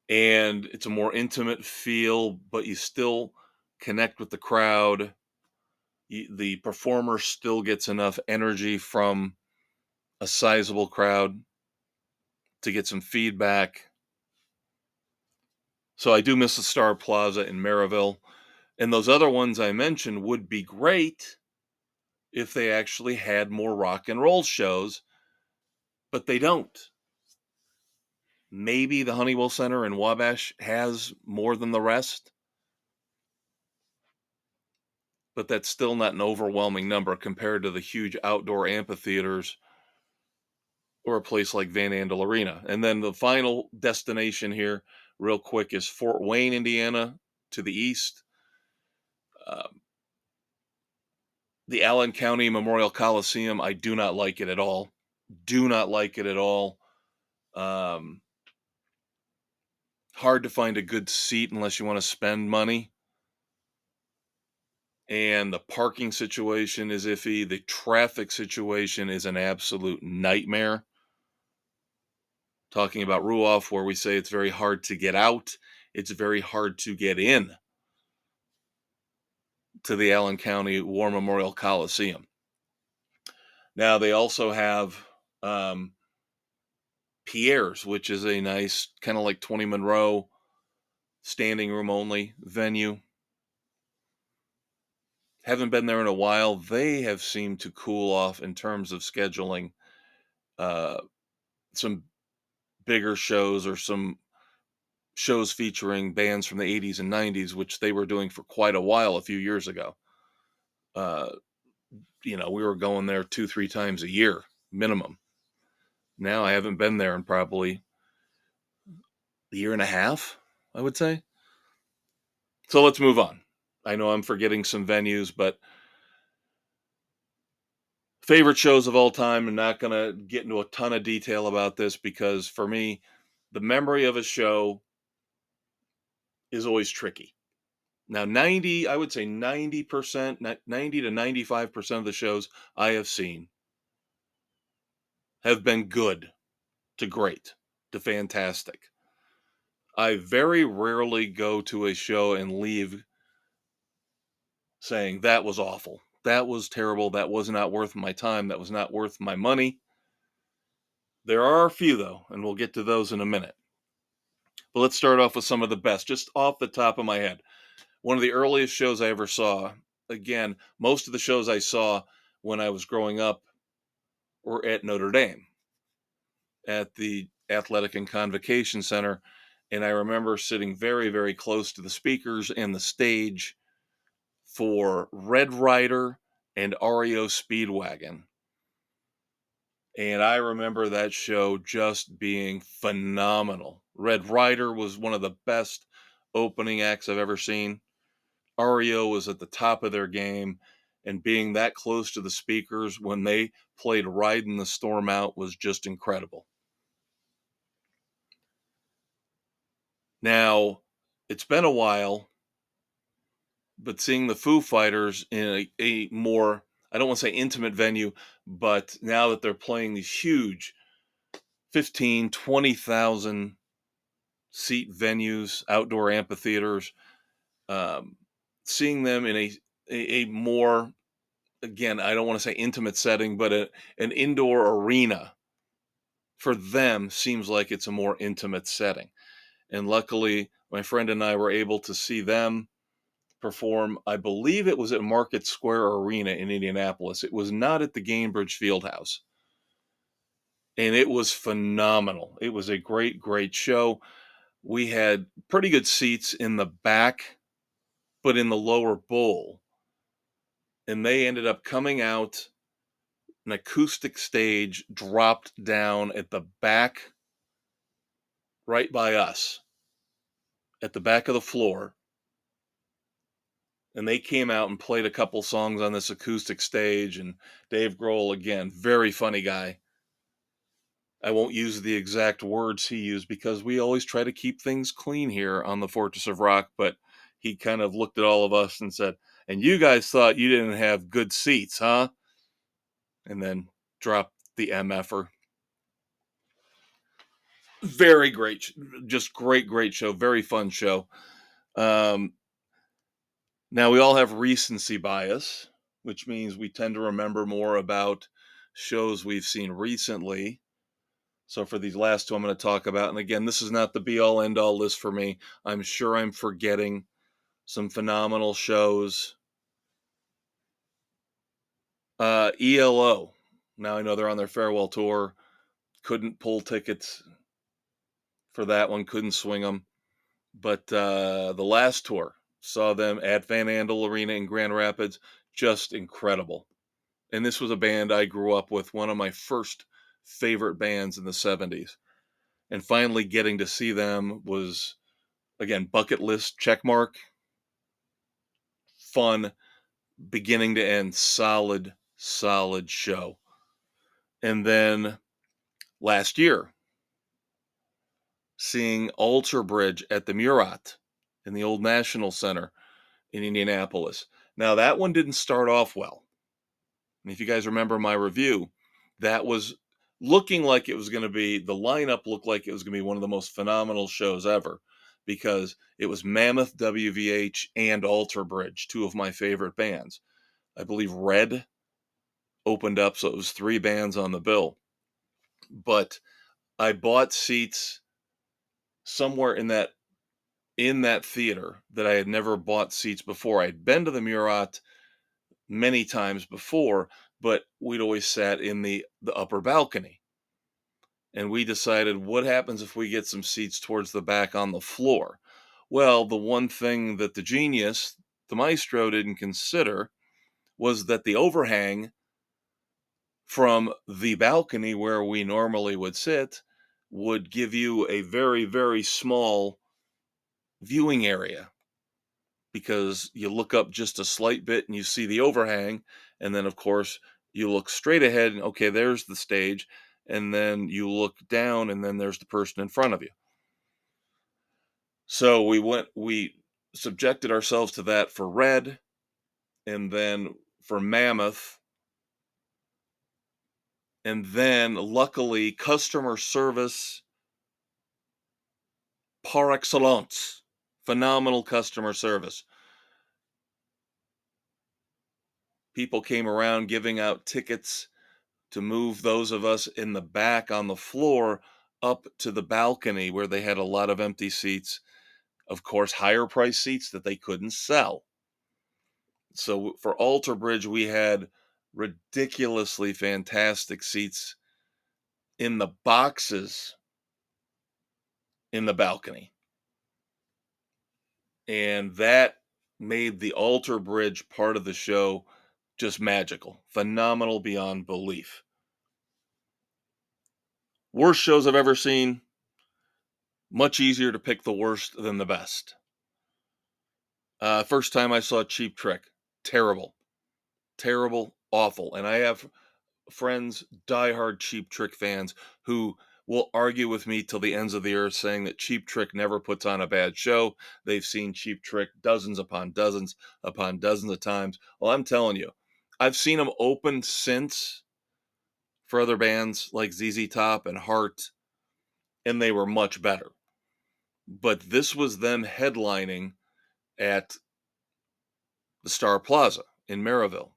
And it's a more intimate feel, but you still connect with the crowd. The performer still gets enough energy from a sizable crowd to get some feedback. So I do miss the Star Plaza in Maryville. And those other ones I mentioned would be great if they actually had more rock and roll shows, but they don't. Maybe the Honeywell Center in Wabash has more than the rest, but that's still not an overwhelming number compared to the huge outdoor amphitheaters or a place like Van Andel Arena. And then the final destination here, real quick, is Fort Wayne, Indiana, to the east. Um, the Allen County Memorial Coliseum, I do not like it at all. Do not like it at all. Um, Hard to find a good seat unless you want to spend money. And the parking situation is iffy. The traffic situation is an absolute nightmare. Talking about Ruoff, where we say it's very hard to get out, it's very hard to get in to the Allen County War Memorial Coliseum. Now, they also have Pierre's, which is a nice, kind of like 20 Monroe, standing room only venue. Haven't been there in a while. They have seemed to cool off in terms of scheduling uh, some bigger shows or some shows featuring bands from the 80s and 90s, which they were doing for quite a while a few years ago. Uh, we were going there 2-3 times a year minimum. Now I haven't been there in probably a year and a half, I would say. So let's move on. I know I'm forgetting some venues, but favorite shows of all time. I'm not going to get into a ton of detail about this because for me, the memory of a show is always tricky. Now, I would say 90%, 90 to 95% of the shows I have seen have been good to great to fantastic. I very rarely go to a show and leave saying that was awful. That was terrible. That was not worth my time. That was not worth my money. There are a few, though, and we'll get to those in a minute. But let's start off with some of the best, just off the top of my head. One of the earliest shows I ever saw, again, most of the shows I saw when I was growing up were at Notre Dame, at the Athletic and Convocation Center. And I remember sitting very, very close to the speakers and the stage for Red Rider and REO Speedwagon. And I remember that show just being phenomenal. Red Rider was one of the best opening acts I've ever seen. REO was at the top of their game, and being that close to the speakers when they played Riding the Storm Out was just incredible. Now, it's been a while, but seeing the Foo Fighters in a more, I don't want to say intimate venue, but now that they're playing these huge 15, 20,000 seat venues, outdoor amphitheaters, um, seeing them in a more, again, I don't want to say intimate setting, but an indoor arena for them seems like it's a more intimate setting. And luckily, my friend and I were able to see them perform. I believe it was at Market Square Arena in Indianapolis. It was not at the Gainbridge Fieldhouse. And it was phenomenal. It was a great, great show. We had pretty good seats in the back, but in the lower bowl. And they ended up coming out. An acoustic stage dropped down at the back, right by us, at the back of the floor. And they came out and played a couple songs on this acoustic stage. And Dave Grohl, again, very funny guy. I won't use the exact words he used because we always try to keep things clean here on the Fortress of Rock, but he kind of looked at all of us and said, "And you guys thought you didn't have good seats, huh?" And then dropped the MFer. Very great, just great, great show. Very fun show. Um, Now, we all have recency bias, which means we tend to remember more about shows we've seen recently. So, for these last two, I'm going to talk about, and again, this is not the be all end all list for me. I'm sure I'm forgetting some phenomenal shows. ELO. Now I know they're on their farewell tour. Couldn't pull tickets for that one, couldn't swing them. But the last tour, saw them at Van Andel Arena in Grand Rapids. Just incredible. And this was a band I grew up with, one of my first favorite bands in the 70s. And finally getting to see them was, again, bucket list check mark. Fun, beginning to end, solid, solid show. And then last year, seeing Alter Bridge at the Murat in the old National Center in Indianapolis. Now, that one didn't start off well. And if you guys remember my review, that was looking like it was going to be, the lineup looked like it was going to be one of the most phenomenal shows ever because it was Mammoth, WVH, and Alter Bridge, two of my favorite bands. I believe Red opened up, so it was three bands on the bill. But I bought seats somewhere in that theater that I had never bought seats before. I'd been to the Murat many times before, but we'd always sat in the upper balcony. And we decided, what happens if we get some seats towards the back on the floor? Well, the one thing that the genius, the Maestro, didn't consider was that the overhang from the balcony where we normally would sit would give you a very, very small viewing area, because you look up just a slight bit and you see the overhang. And then, of course, you look straight ahead and, okay, there's the stage. And then you look down and then there's the person in front of you. So we subjected ourselves to that for Red, and then for Mammoth. And then, luckily, customer service par excellence. Phenomenal customer service. People came around giving out tickets to move those of us in the back on the floor up to the balcony where they had a lot of empty seats. Of course, higher price seats that they couldn't sell. So for Alter Bridge, we had ridiculously fantastic seats in the boxes in the balcony. And that made the Alter Bridge part of the show just magical, phenomenal beyond belief. Worst shows I've ever seen, much easier to pick the worst than the best. First time I saw Cheap Trick, terrible, terrible, awful. And I have friends, diehard Cheap Trick fans, who will argue with me till the ends of the earth, saying that Cheap Trick never puts on a bad show. They've seen Cheap Trick dozens upon dozens of times. Well, I'm telling you, I've seen them open since for other bands like ZZ Top and Heart, and they were much better. But this was them headlining at the Star Plaza in Maryville.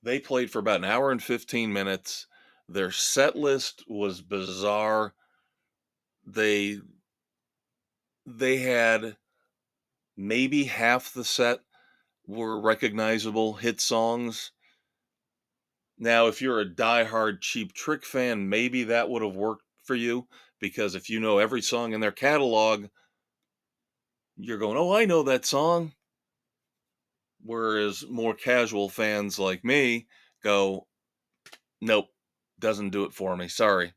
They played for about an hour and 15 minutes. Their set list was bizarre. They had maybe half the set were recognizable hit songs. Now, if you're a diehard Cheap Trick fan, maybe that would have worked for you, because if you know every song in their catalog, you're going, "Oh, I know that song." Whereas more casual fans like me go, "Nope, doesn't do it for me. Sorry."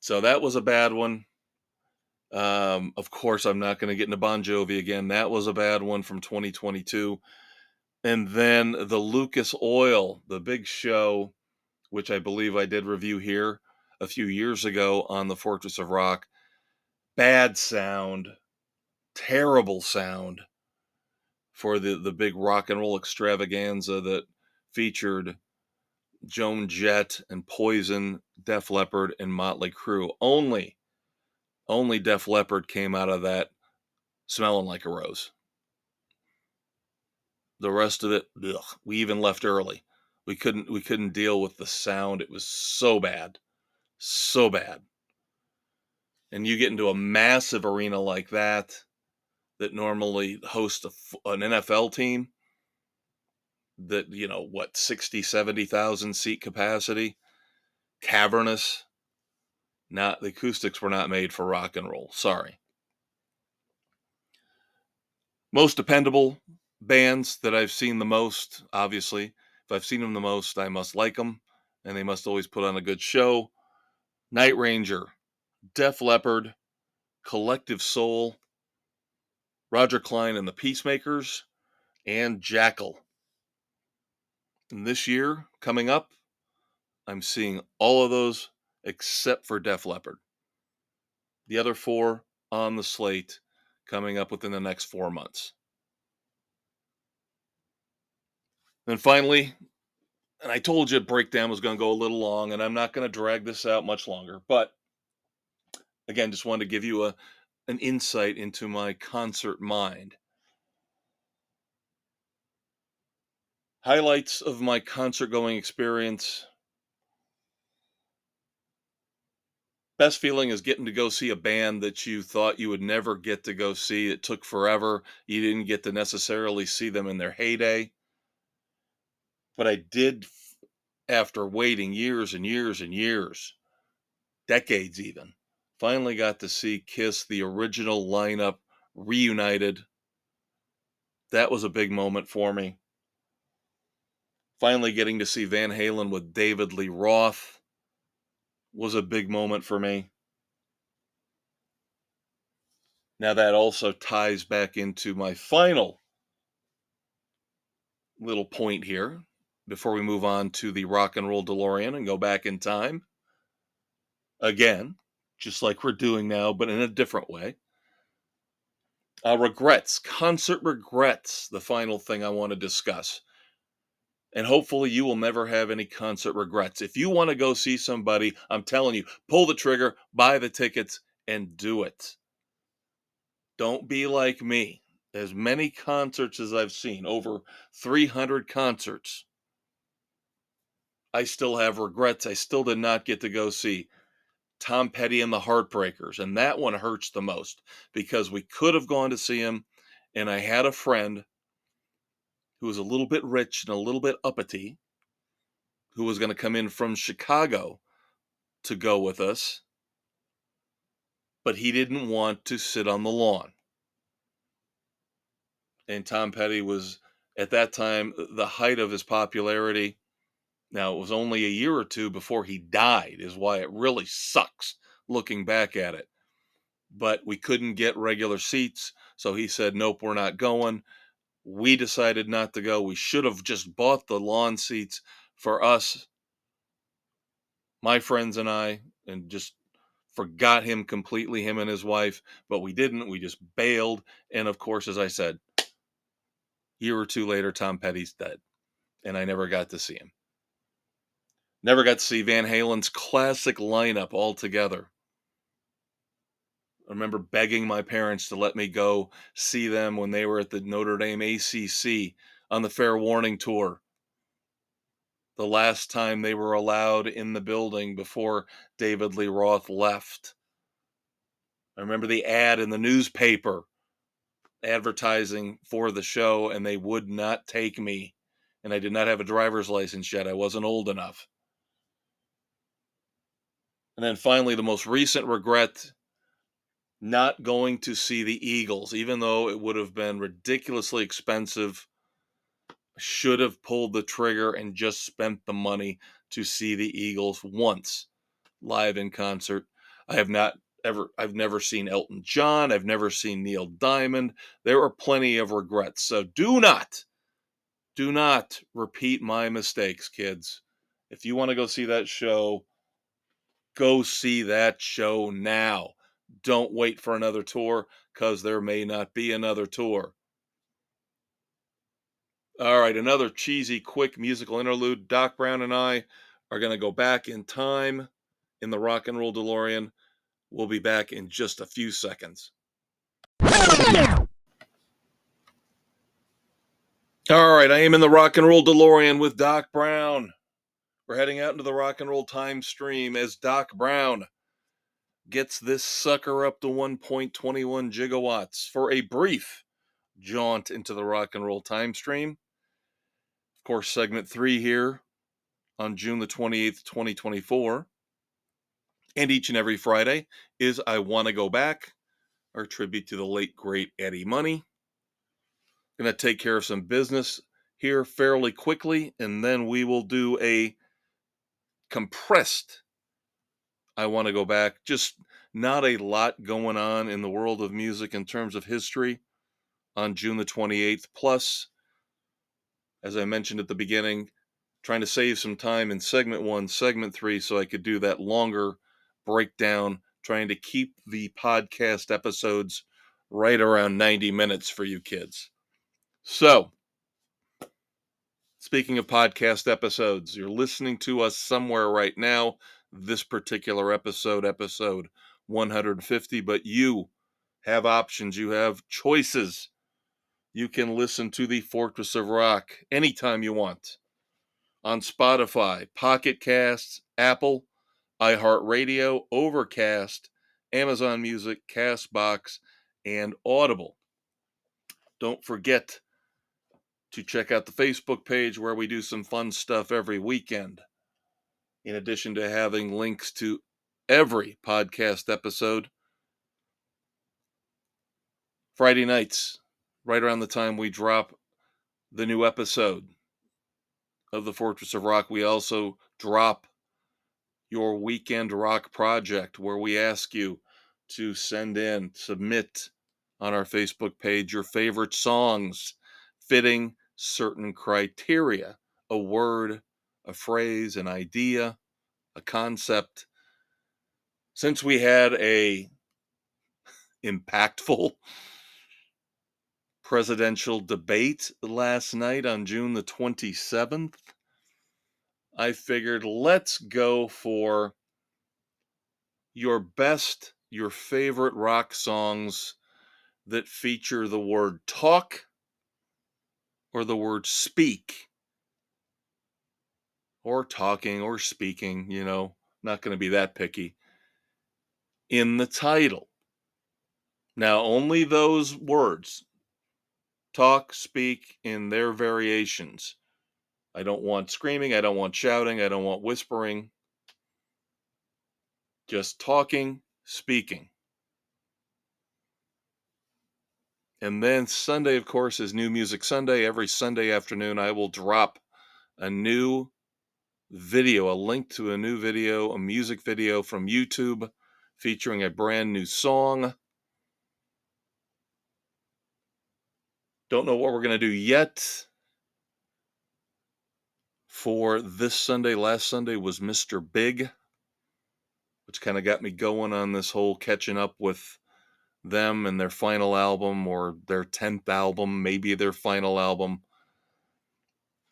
So that was a bad one. Of course, I'm not going to get into Bon Jovi again. That was a bad one from 2022. And then the Lucas Oil, the big show, which I believe I did review here a few years ago on the Fortress of Rock. Bad sound, terrible sound for the big rock and roll extravaganza that featured Joan Jett and Poison, Def Leppard, and Motley Crue. Only Def Leppard came out of that smelling like a rose. The rest of it, ugh, we even left early. We couldn't deal with the sound. It was so bad. So bad. And you get into a massive arena like that normally hosts an NFL team that, 60, 70,000 seat capacity, cavernous. Not the acoustics were not made for rock and roll. Sorry. Most dependable bands that I've seen the most, obviously. If I've seen them the most, I must like them, and they must always put on a good show. Night Ranger, Def Leppard, Collective Soul, Roger Clyne and the Peacemakers, and Jackal. And this year, coming up, I'm seeing all of those except for Def Leppard. The other four on the slate coming up within the next 4 months. And finally, and I told you breakdown was going to go a little long, and I'm not going to drag this out much longer, but again, just wanted to give you an insight into my concert mind. Highlights of my concert going experience. Best feeling is getting to go see a band that you thought you would never get to go see. It took forever. You didn't get to necessarily see them in their heyday. But I did, after waiting years and years and years, decades even, finally got to see Kiss, the original lineup, reunited. That was a big moment for me. Finally getting to see Van Halen with David Lee Roth was a big moment for me. Now that also ties back into my final little point here before we move on to the rock and roll DeLorean and go back in time. Again, just like we're doing now, but in a different way. Regrets, concert regrets, the final thing I want to discuss. And hopefully you will never have any concert regrets. If you want to go see somebody, I'm telling you, pull the trigger, buy the tickets, and do it. Don't be like me. As many concerts as I've seen, over 300 concerts, I still have regrets. I still did not get to go see Tom Petty and the Heartbreakers, and that one hurts the most because we could have gone to see him, and I had a friend who was a little bit rich and a little bit uppity who was going to come in from Chicago to go with us, but he didn't want to sit on the lawn. And Tom Petty was, at that time, the height of his popularity. Now, it was only a year or two before he died, is why it really sucks looking back at it. But we couldn't get regular seats, so he said, nope, we're not going. We decided not to go. We should have just bought the lawn seats for us, my friends and I, and just forgot him completely, him and his wife, but we didn't. We just bailed. And of course, as I said, Year or two later, Tom Petty's dead, and I never got to see him. Never got to see Van Halen's classic lineup all together. I remember begging my parents to let me go see them when they were at the Notre Dame ACC on the Fair Warning Tour. The last time they were allowed in the building before David Lee Roth left. I remember the ad in the newspaper advertising for the show, and they would not take me. And I did not have a driver's license yet. I wasn't old enough. And then finally, the most recent regret, not going to see the Eagles, even though it would have been ridiculously expensive. Should have pulled the trigger and just spent the money to see the Eagles once live in concert. I've never seen Elton John. I've never seen Neil Diamond. There are plenty of regrets. So do not repeat my mistakes, kids. If you want to go see that show, go see that show now. Don't wait for another tour, because there may not be another tour. All right, another cheesy, quick musical interlude. Doc Brown and I are going to go back in time in the Rock and Roll DeLorean. We'll be back in just a few seconds. All right, I am in the Rock and Roll DeLorean with Doc Brown. We're heading out into the rock and roll time stream as Doc Brown gets this sucker up to 1.21 gigawatts for a brief jaunt into the rock and roll time stream. Of course, segment 3 here on June the 28th, 2024. And each and every Friday is I Want to Go Back, our tribute to the late, great Eddie Money. Going to take care of some business here fairly quickly, and then we will do a compressed I Want to Go Back. Just not a lot going on in the world of music in terms of history on June the 28th. Plus, as I mentioned at the beginning, trying to save some time in segment 1, segment 3, so I could do that longer breakdown, trying to keep the podcast episodes right around 90 minutes for you kids. So, speaking of podcast episodes, you're listening to us somewhere right now, this particular episode 150, but you have options, you have choices. You can listen to the Fortress of Rock anytime you want on Spotify, Pocket Casts, Apple, iHeartRadio, Overcast, Amazon Music, Castbox, and Audible. Don't forget to check out the Facebook page where we do some fun stuff every weekend. In addition to having links to every podcast episode, Friday nights, right around the time we drop the new episode of the Fortress of Rock, we also drop your weekend rock project, where we ask you to submit on our Facebook page your favorite songs fitting certain criteria: a word, a phrase, an idea, a concept. Since we had a impactful presidential debate last night on June the 27th, I figured let's go for your favorite rock songs that feature the word talk or the word speak, or talking or speaking, not going to be that picky, in the title. Now, only those words, talk, speak, in their variations. I don't want screaming, I don't want shouting, I don't want whispering. Just talking, speaking. And then Sunday, of course, is New Music Sunday. Every Sunday afternoon, I will drop a new video, a link to a new video, a music video from YouTube featuring a brand new song. Don't know what we're going to do yet for this Sunday. Last Sunday was Mr. Big, which kind of got me going on this whole catching up with them and their final album, or their 10th album, maybe their final album.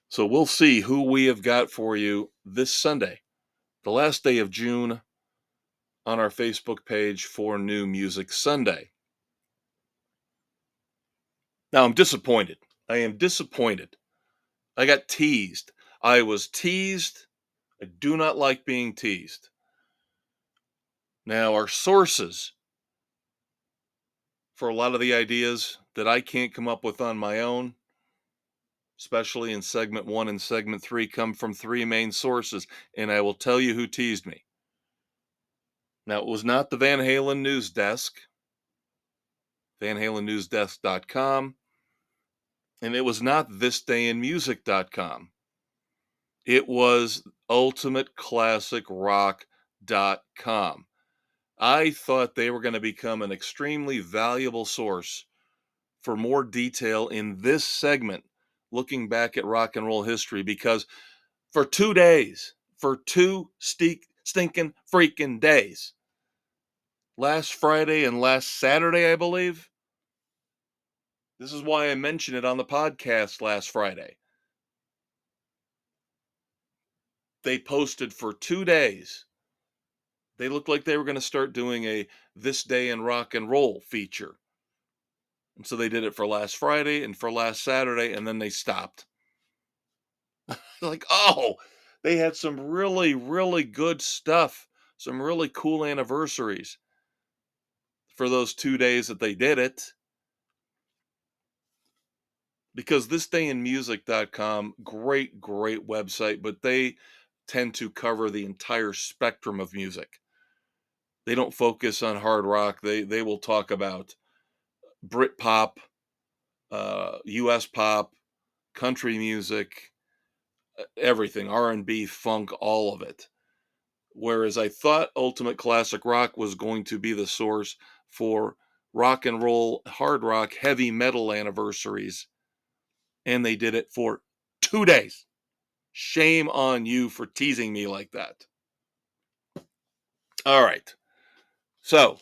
So we'll see who we have got for you this Sunday, the last day of June, on our Facebook page for New Music Sunday. Now, I'm disappointed. I am disappointed. I got teased. I was teased. I do not like being teased. Now, our sources for a lot of the ideas that I can't come up with on my own, especially in segment 1 and segment 3, come from 3 main sources, and I will tell you who teased me. Now, it was not the Van Halen news desk, vanhalennewsdesk.com, and it was not thisdayinmusic.com. It was ultimateclassicrock.com. I thought they were going to become an extremely valuable source for more detail in this segment, looking back at rock and roll history, because for 2 days, for 2 stinking freaking days, last Friday and last Saturday, I believe. This is why I mentioned it on the podcast last Friday. They posted for 2 days. They looked like they were going to start doing a This Day in Rock and Roll feature. And so they did it for last Friday and for last Saturday, and then they stopped. Like, oh, they had some really, really good stuff, some really cool anniversaries for those 2 days that they did it. Because thisdayinmusic.com, great, great website, but they tend to cover the entire spectrum of music. They don't focus on hard rock. They will talk about Brit pop, US pop, country music, everything, R&B, funk, all of it. Whereas I thought Ultimate Classic Rock was going to be the source for rock and roll, hard rock, heavy metal anniversaries, and they did it for 2 days. Shame on you for teasing me like that. All right. So,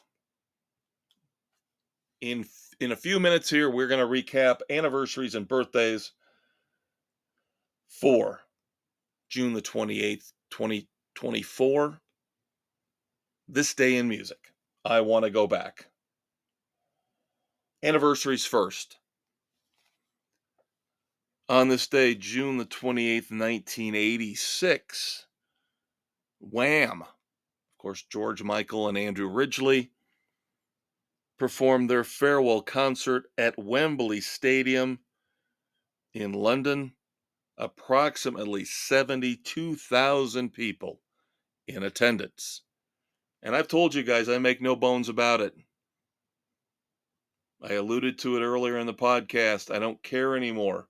in a few minutes here, we're going to recap anniversaries and birthdays for June the 28th, 2024. This day in music. I want to go back. Anniversaries first. On this day, June the 28th, 1986, Wham! Of course, George Michael and Andrew Ridgeley performed their farewell concert at Wembley Stadium in London. Approximately 72,000 people in attendance. And I've told you guys, I make no bones about it. I alluded to it earlier in the podcast. I don't care anymore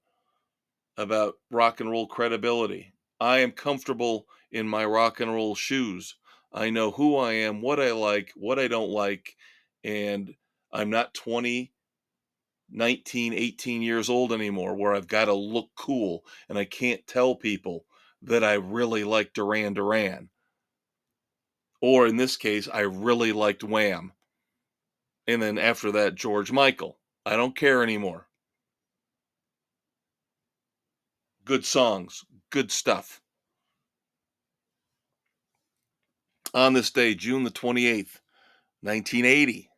about rock and roll credibility. I am comfortable in my rock and roll shoes. I know who I am, what I like, what I don't like, and I'm not 20, 19, 18 years old anymore where I've got to look cool and I can't tell people that I really like Duran Duran. Or in this case, I really liked Wham! And then after that, George Michael. I don't care anymore. Good songs, good stuff. On this day, June the 28th, 1980,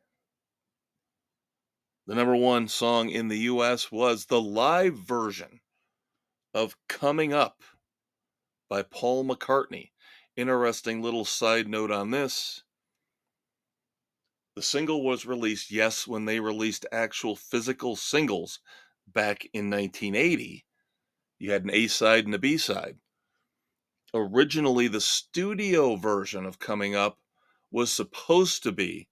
the number one song in the US was the live version of Coming Up by Paul McCartney. Interesting little side note on this. The single was released, yes, when they released actual physical singles back in 1980. You had an A side and a B side. Originally, the studio version of Coming Up was supposed to be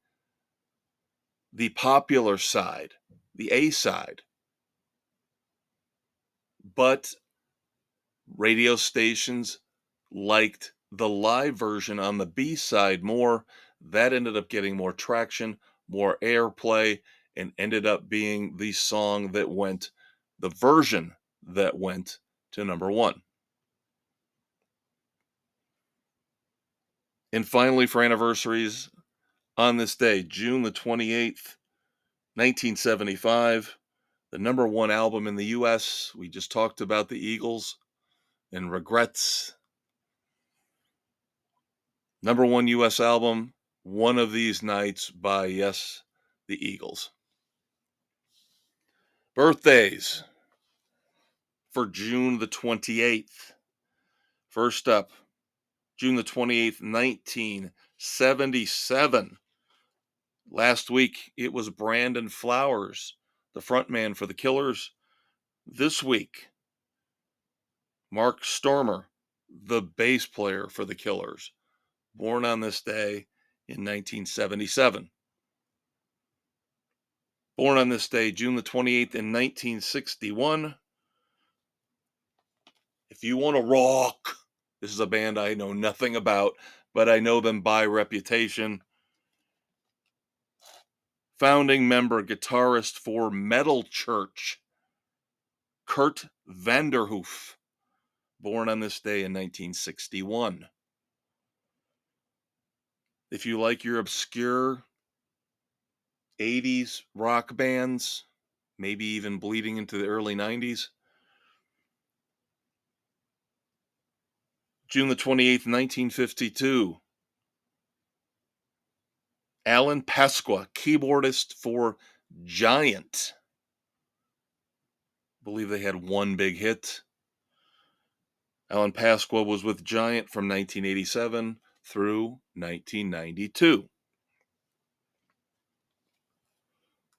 the popular side, the A side. But radio stations liked the live version on the B side more. That ended up getting more traction, more airplay, and ended up being the song that went, the version that went to number one. And finally, for anniversaries, on this day, June the 28th, 1975, the number one album in the US. We just talked about the Eagles and Regrets. Number one US album, One of These Nights by, yes, the Eagles. Birthdays for June the 28th. First up, June the 28th, 1977. Last week, it was Brandon Flowers, the frontman for the Killers. This week, Mark Stormer, the bass player for the Killers, born on this day in 1977. Born on this day, June the 28th in 1961. If you want to rock, this is a band I know nothing about, but I know them by reputation. Founding member, guitarist for Metal Church, Kurt Vanderhoof, born on this day in 1961. If you like your obscure 80s rock bands, maybe even bleeding into the early 90s, June the 28th, 1952, Alan Pasqua, keyboardist for Giant. I believe they had one big hit. Alan Pasqua was with Giant from 1987 through 1992.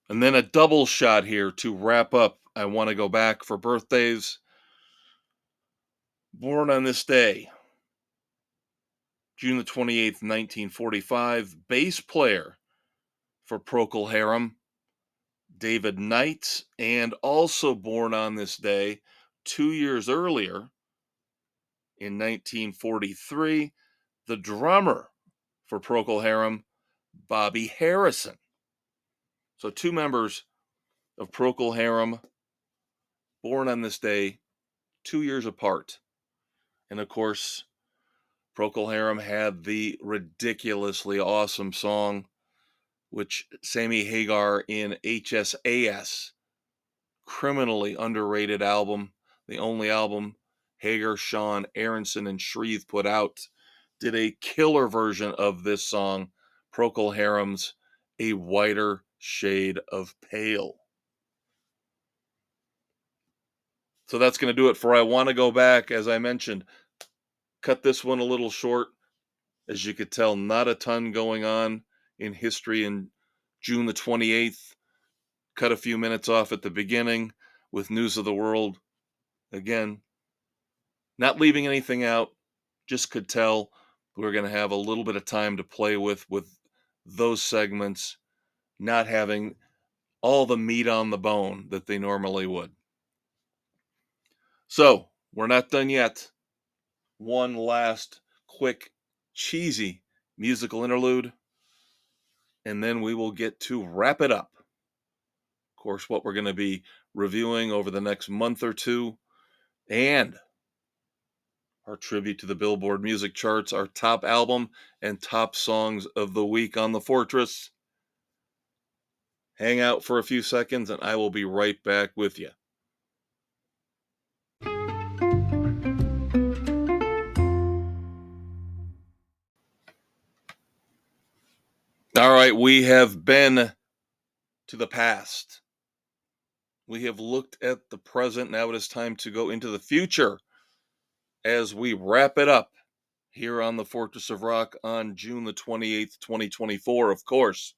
And then a double shot here to wrap up. I want to go back for birthdays. Born on this day, June the 28th, 1945, bass player for Procol Harum, David Knight, and also born on this day 2 years earlier, in 1943, the drummer for Procol Harum, Bobby Harrison. So 2 members of Procol Harum born on this day 2 years apart. And of course, Procol Harum had the ridiculously awesome song, which Sammy Hagar in HSAS, criminally underrated album, the only album Hagar, Sean, Aronson, and Shreve put out, did a killer version of this song, Procol Harum's A Whiter Shade of Pale. So that's going to do it for I Want to Go Back. As I mentioned, cut this one a little short. As you could tell, not a ton going on in history in June the 28th. Cut a few minutes off at the beginning with news of the world. Again, not leaving anything out, just could tell we're going to have a little bit of time to play with those segments, not having all the meat on the bone that they normally would. So, we're not done yet. One last quick, cheesy musical interlude, and then we will get to wrap it up. Of course, what we're going to be reviewing over the next month or two, and our tribute to the Billboard music charts, our top album and top songs of the week on the Fortress. Hang out for a few seconds, and I will be right back with you. All right, we have been to the past. We have looked at the present. Now it is time to go into the future as we wrap it up here on the Fortress of Rock on June the 28th, 2024. Of course,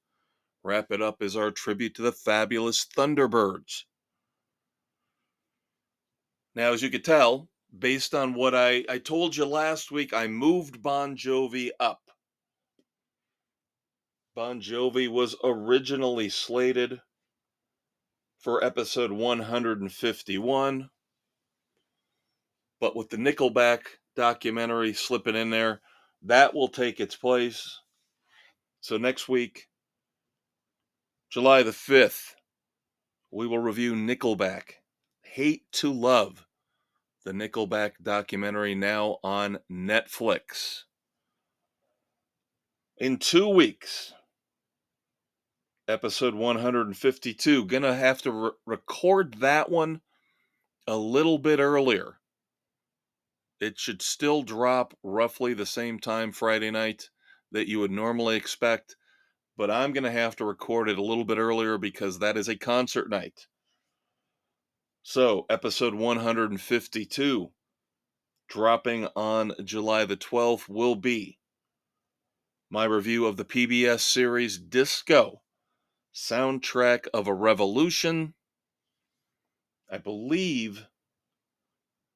wrap it up is our tribute to the fabulous Thunderbirds. Now, as you could tell, based on what I told you last week, I moved Bon Jovi up. Bon Jovi was originally slated for episode 151, but with the Nickelback documentary slipping in there, that will take its place. So next week, July the 5th, we will review Nickelback, Hate to Love, the Nickelback documentary now on Netflix. In 2 weeks, Episode 152. Gonna have to record that one a little bit earlier. It should still drop roughly the same time Friday night that you would normally expect, but I'm gonna have to record it a little bit earlier because that is a concert night. So, episode 152, dropping on July the 12th, will be my review of the PBS series Disco, Soundtrack of a Revolution. I believe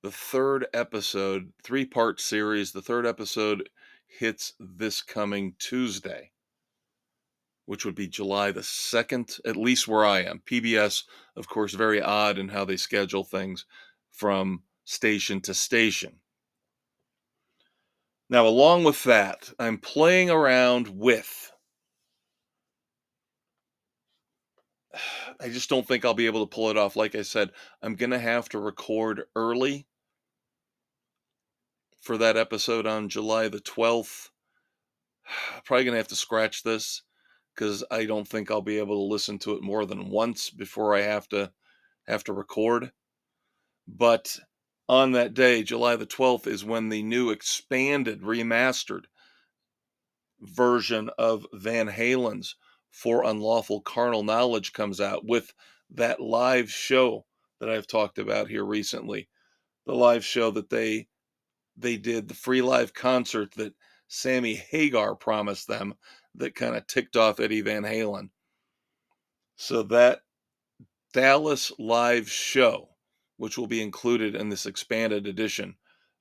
the third episode, three-part series, the third episode hits this coming Tuesday, which would be July the 2nd, at least where I am. PBS, of course, very odd in how they schedule things from station to station. Now, along with that, I'm playing around with, I just don't think I'll be able to pull it off. Like I said, I'm going to have to record early for that episode on July the 12th. Probably going to have to scratch this because I don't think I'll be able to listen to it more than once before I have to record. But on that day, July the 12th, is when the new expanded, remastered version of Van Halen's For Unlawful Carnal Knowledge comes out with that live show that I've talked about here recently. The live show that they did, the free live concert that Sammy Hagar promised them that kind of ticked off Eddie Van Halen. So that Dallas live show, which will be included in this expanded edition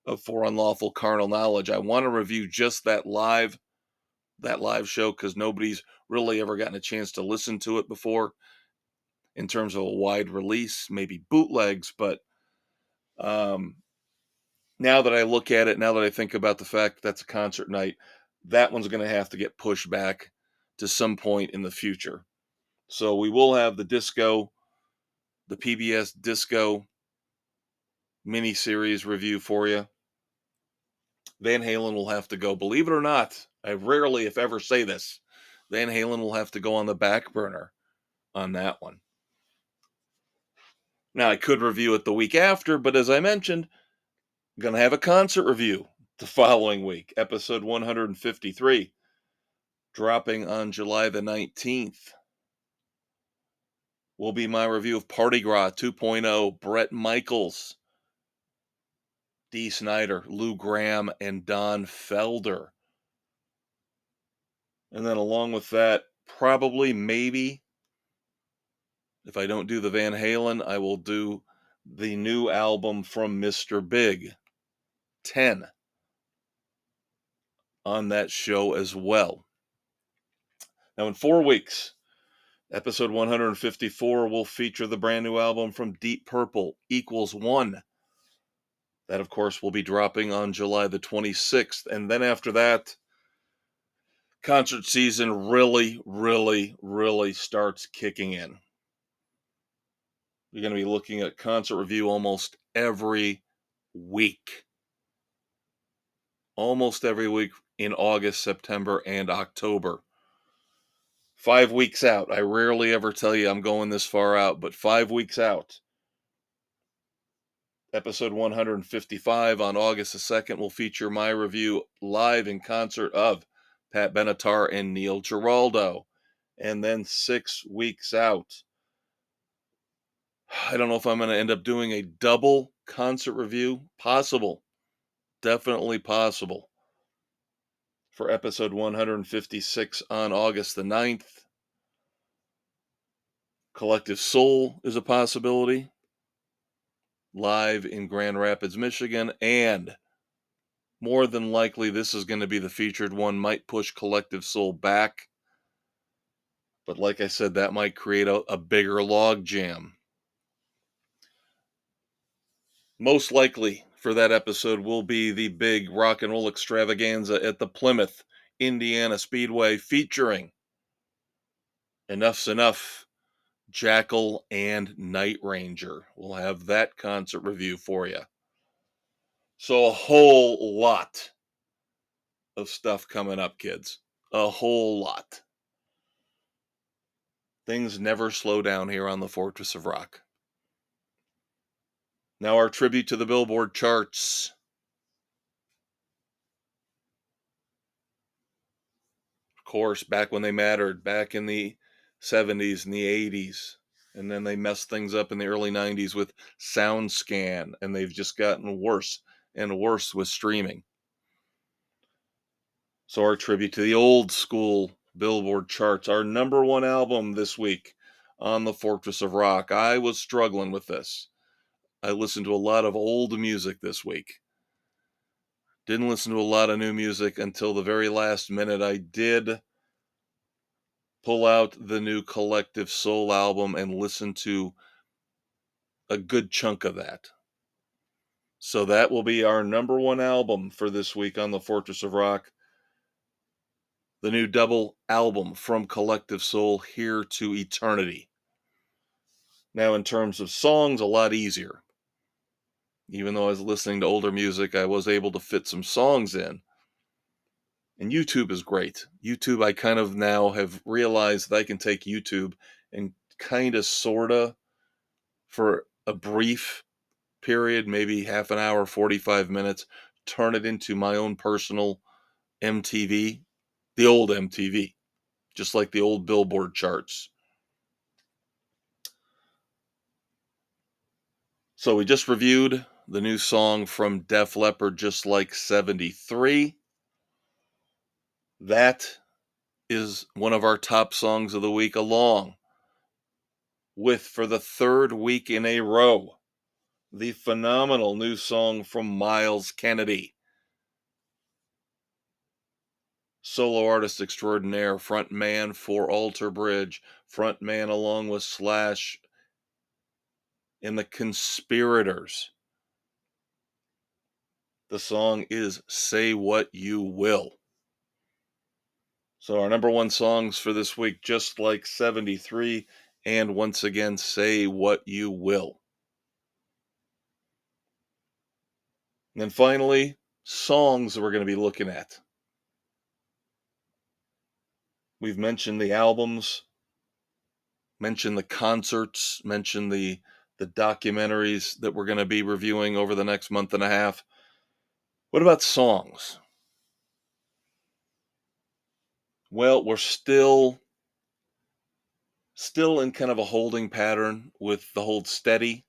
of For Unlawful Carnal Knowledge, I want to review just that live show because nobody's really ever gotten a chance to listen to it before in terms of a wide release, maybe bootlegs. But now that I look at it, now that I think about the fact that that's a concert night, that one's going to have to get pushed back to some point in the future. So we will have the PBS Disco miniseries review for you. Van Halen will have to go. Believe it or not, I rarely, if ever, say this. Van Halen will have to go on the back burner on that one. Now, I could review it the week after, but as I mentioned, I'm going to have a concert review the following week, episode 153, dropping on July the 19th. Will be my review of Party Gras 2.0, Bret Michaels, Dee Snider, Lou Gramm, and Don Felder. And then along with that, probably, maybe, if I don't do the Van Halen, I will do the new album from Mr. Big, 10, on that show as well. Now, in 4 weeks, episode 154 will feature the brand new album from Deep Purple, Equals One. That, of course, will be dropping on July the 26th. And then after that, concert season really, really, really starts kicking in. You're going to be looking at concert review almost every week. Almost every week in August, September, and October. 5 weeks out. I rarely ever tell you I'm going this far out, but 5 weeks out. Episode 155 on August the 2nd will feature my review live in concert of Pat Benatar and Neil Giraldo. And then 6 weeks out, I don't know if I'm going to end up doing a double concert review. Possible. Definitely possible. For episode 156 on August the 9th. Collective Soul is a possibility. Live in Grand Rapids, Michigan. And more than likely, this is going to be the featured one. Might push Collective Soul back. But like I said, that might create a bigger log jam. Most likely for that episode will be the big rock and roll extravaganza at the Plymouth, Indiana Speedway featuring Enough's Enough, Jackal, and Night Ranger. We'll have that concert review for you. So a whole lot of stuff coming up, kids. A whole lot. Things never slow down here on the Fortress of Rock. Now, our tribute to the Billboard charts. Of course, back when they mattered, back in the 70s and the 80s. And then they messed things up in the early 90s with SoundScan, and they've just gotten worse and worse with streaming. So, our tribute to the old school Billboard charts. Our number one album this week on the Fortress of Rock. I was struggling with this. I listened to a lot of old music this week. Didn't listen to a lot of new music until the very last minute. I did pull out the new Collective Soul album and listen to a good chunk of that. So that will be our number one album for this week on the Fortress of Rock. The new double album from Collective Soul, Here to Eternity. Now, in terms of songs, a lot easier. Even though I was listening to older music, I was able to fit some songs in. And YouTube is great. YouTube, I kind of now have realized that I can take YouTube and kind of, sort of, for a brief period, maybe half an hour, 45 minutes, turn it into my own personal MTV, the old MTV, just like the old Billboard charts. So we just reviewed the new song from Def Leppard, Just Like 73. That is one of our top songs of the week, along with, for the third week in a row, the phenomenal new song from Miles Kennedy. Solo artist extraordinaire, front man for Alter Bridge, front man along with Slash in the Conspirators. The song is Say What You Will. So our number one songs for this week, Just Like 73, and once again, Say What You Will. And then finally, songs that we're going to be looking at. We've mentioned the albums, mentioned the concerts, mentioned the documentaries that we're going to be reviewing over the next month and a half. What about songs? Well, we're still in kind of a holding pattern with the Hold Steady.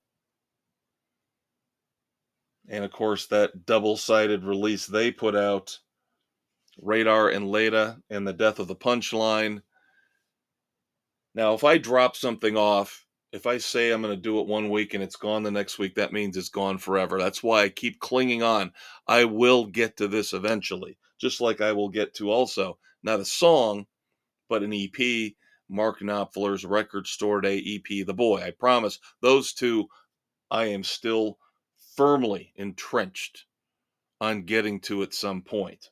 And of course, that double-sided release they put out, Radar and Leda and the Death of the Punchline. Now, if I drop something off, if I say I'm going to do it one week and it's gone the next week, that means it's gone forever. That's why I keep clinging on. I will get to this eventually, just like I will get to also, not a song, but an EP, Mark Knopfler's Record Store Day EP, The Boy. I promise those two, I am still firmly entrenched on getting to at some point.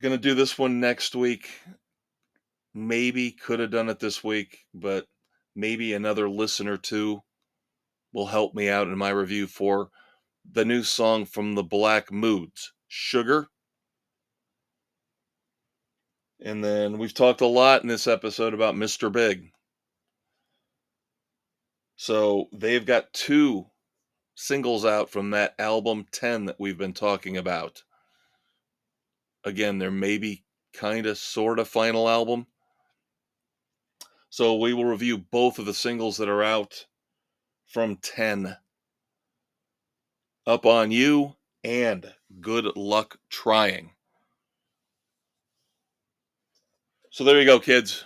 Going to do this one next week. Maybe could have done it this week, but maybe another listener too will help me out in my review for the new song from the Black Moods, Sugar. And then we've talked a lot in this episode about Mr. Big. So they've got two singles out from that album 10 that we've been talking about. Again, their maybe kind of sort of final album. So we will review both of the singles that are out from 10. Up on You and Good Luck Trying. So there you go, kids.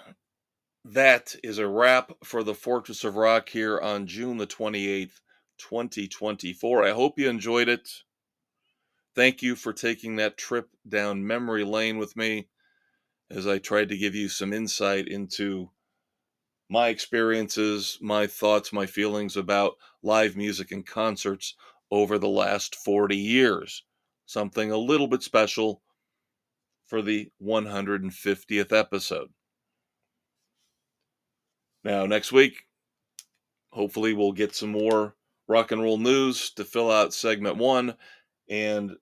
That is a wrap for the Fortress of Rock here on June the 28th, 2024. I hope you enjoyed it. Thank you for taking that trip down memory lane with me as I tried to give you some insight into my experiences, my thoughts, my feelings about live music and concerts over the last 40 years. Something a little bit special for the 150th episode. Now, next week, hopefully we'll get some more rock and roll news to fill out segment 1, and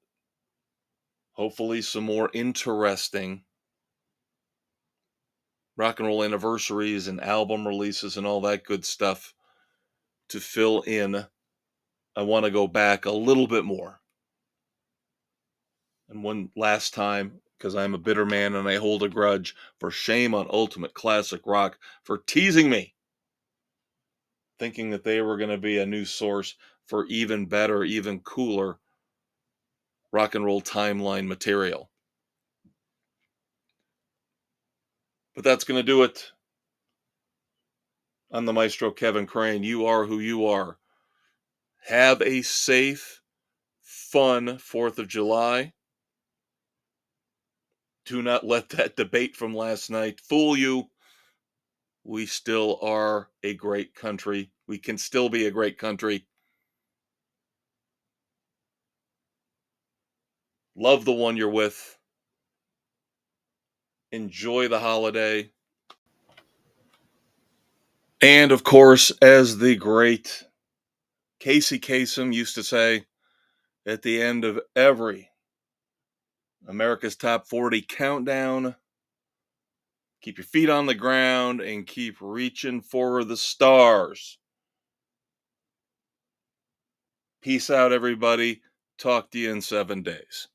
hopefully some more interesting rock and roll anniversaries and album releases and all that good stuff to fill in. I want to go back a little bit more. And one last time, because I'm a bitter man and I hold a grudge, for shame on Ultimate Classic Rock for teasing me, thinking that they were going to be a new source for even better, even cooler rock and roll timeline material. But that's going to do it. I'm the Maestro Kevin Crane. You are who you are. Have a safe, fun 4th of July. Do not let that debate from last night fool you. We still are a great country. We can still be a great country. Love the one you're with. Enjoy the holiday. And of course, as the great Casey Kasem used to say at the end of every America's Top 40 countdown, keep your feet on the ground and keep reaching for the stars. Peace out, everybody. Talk to you in 7 days.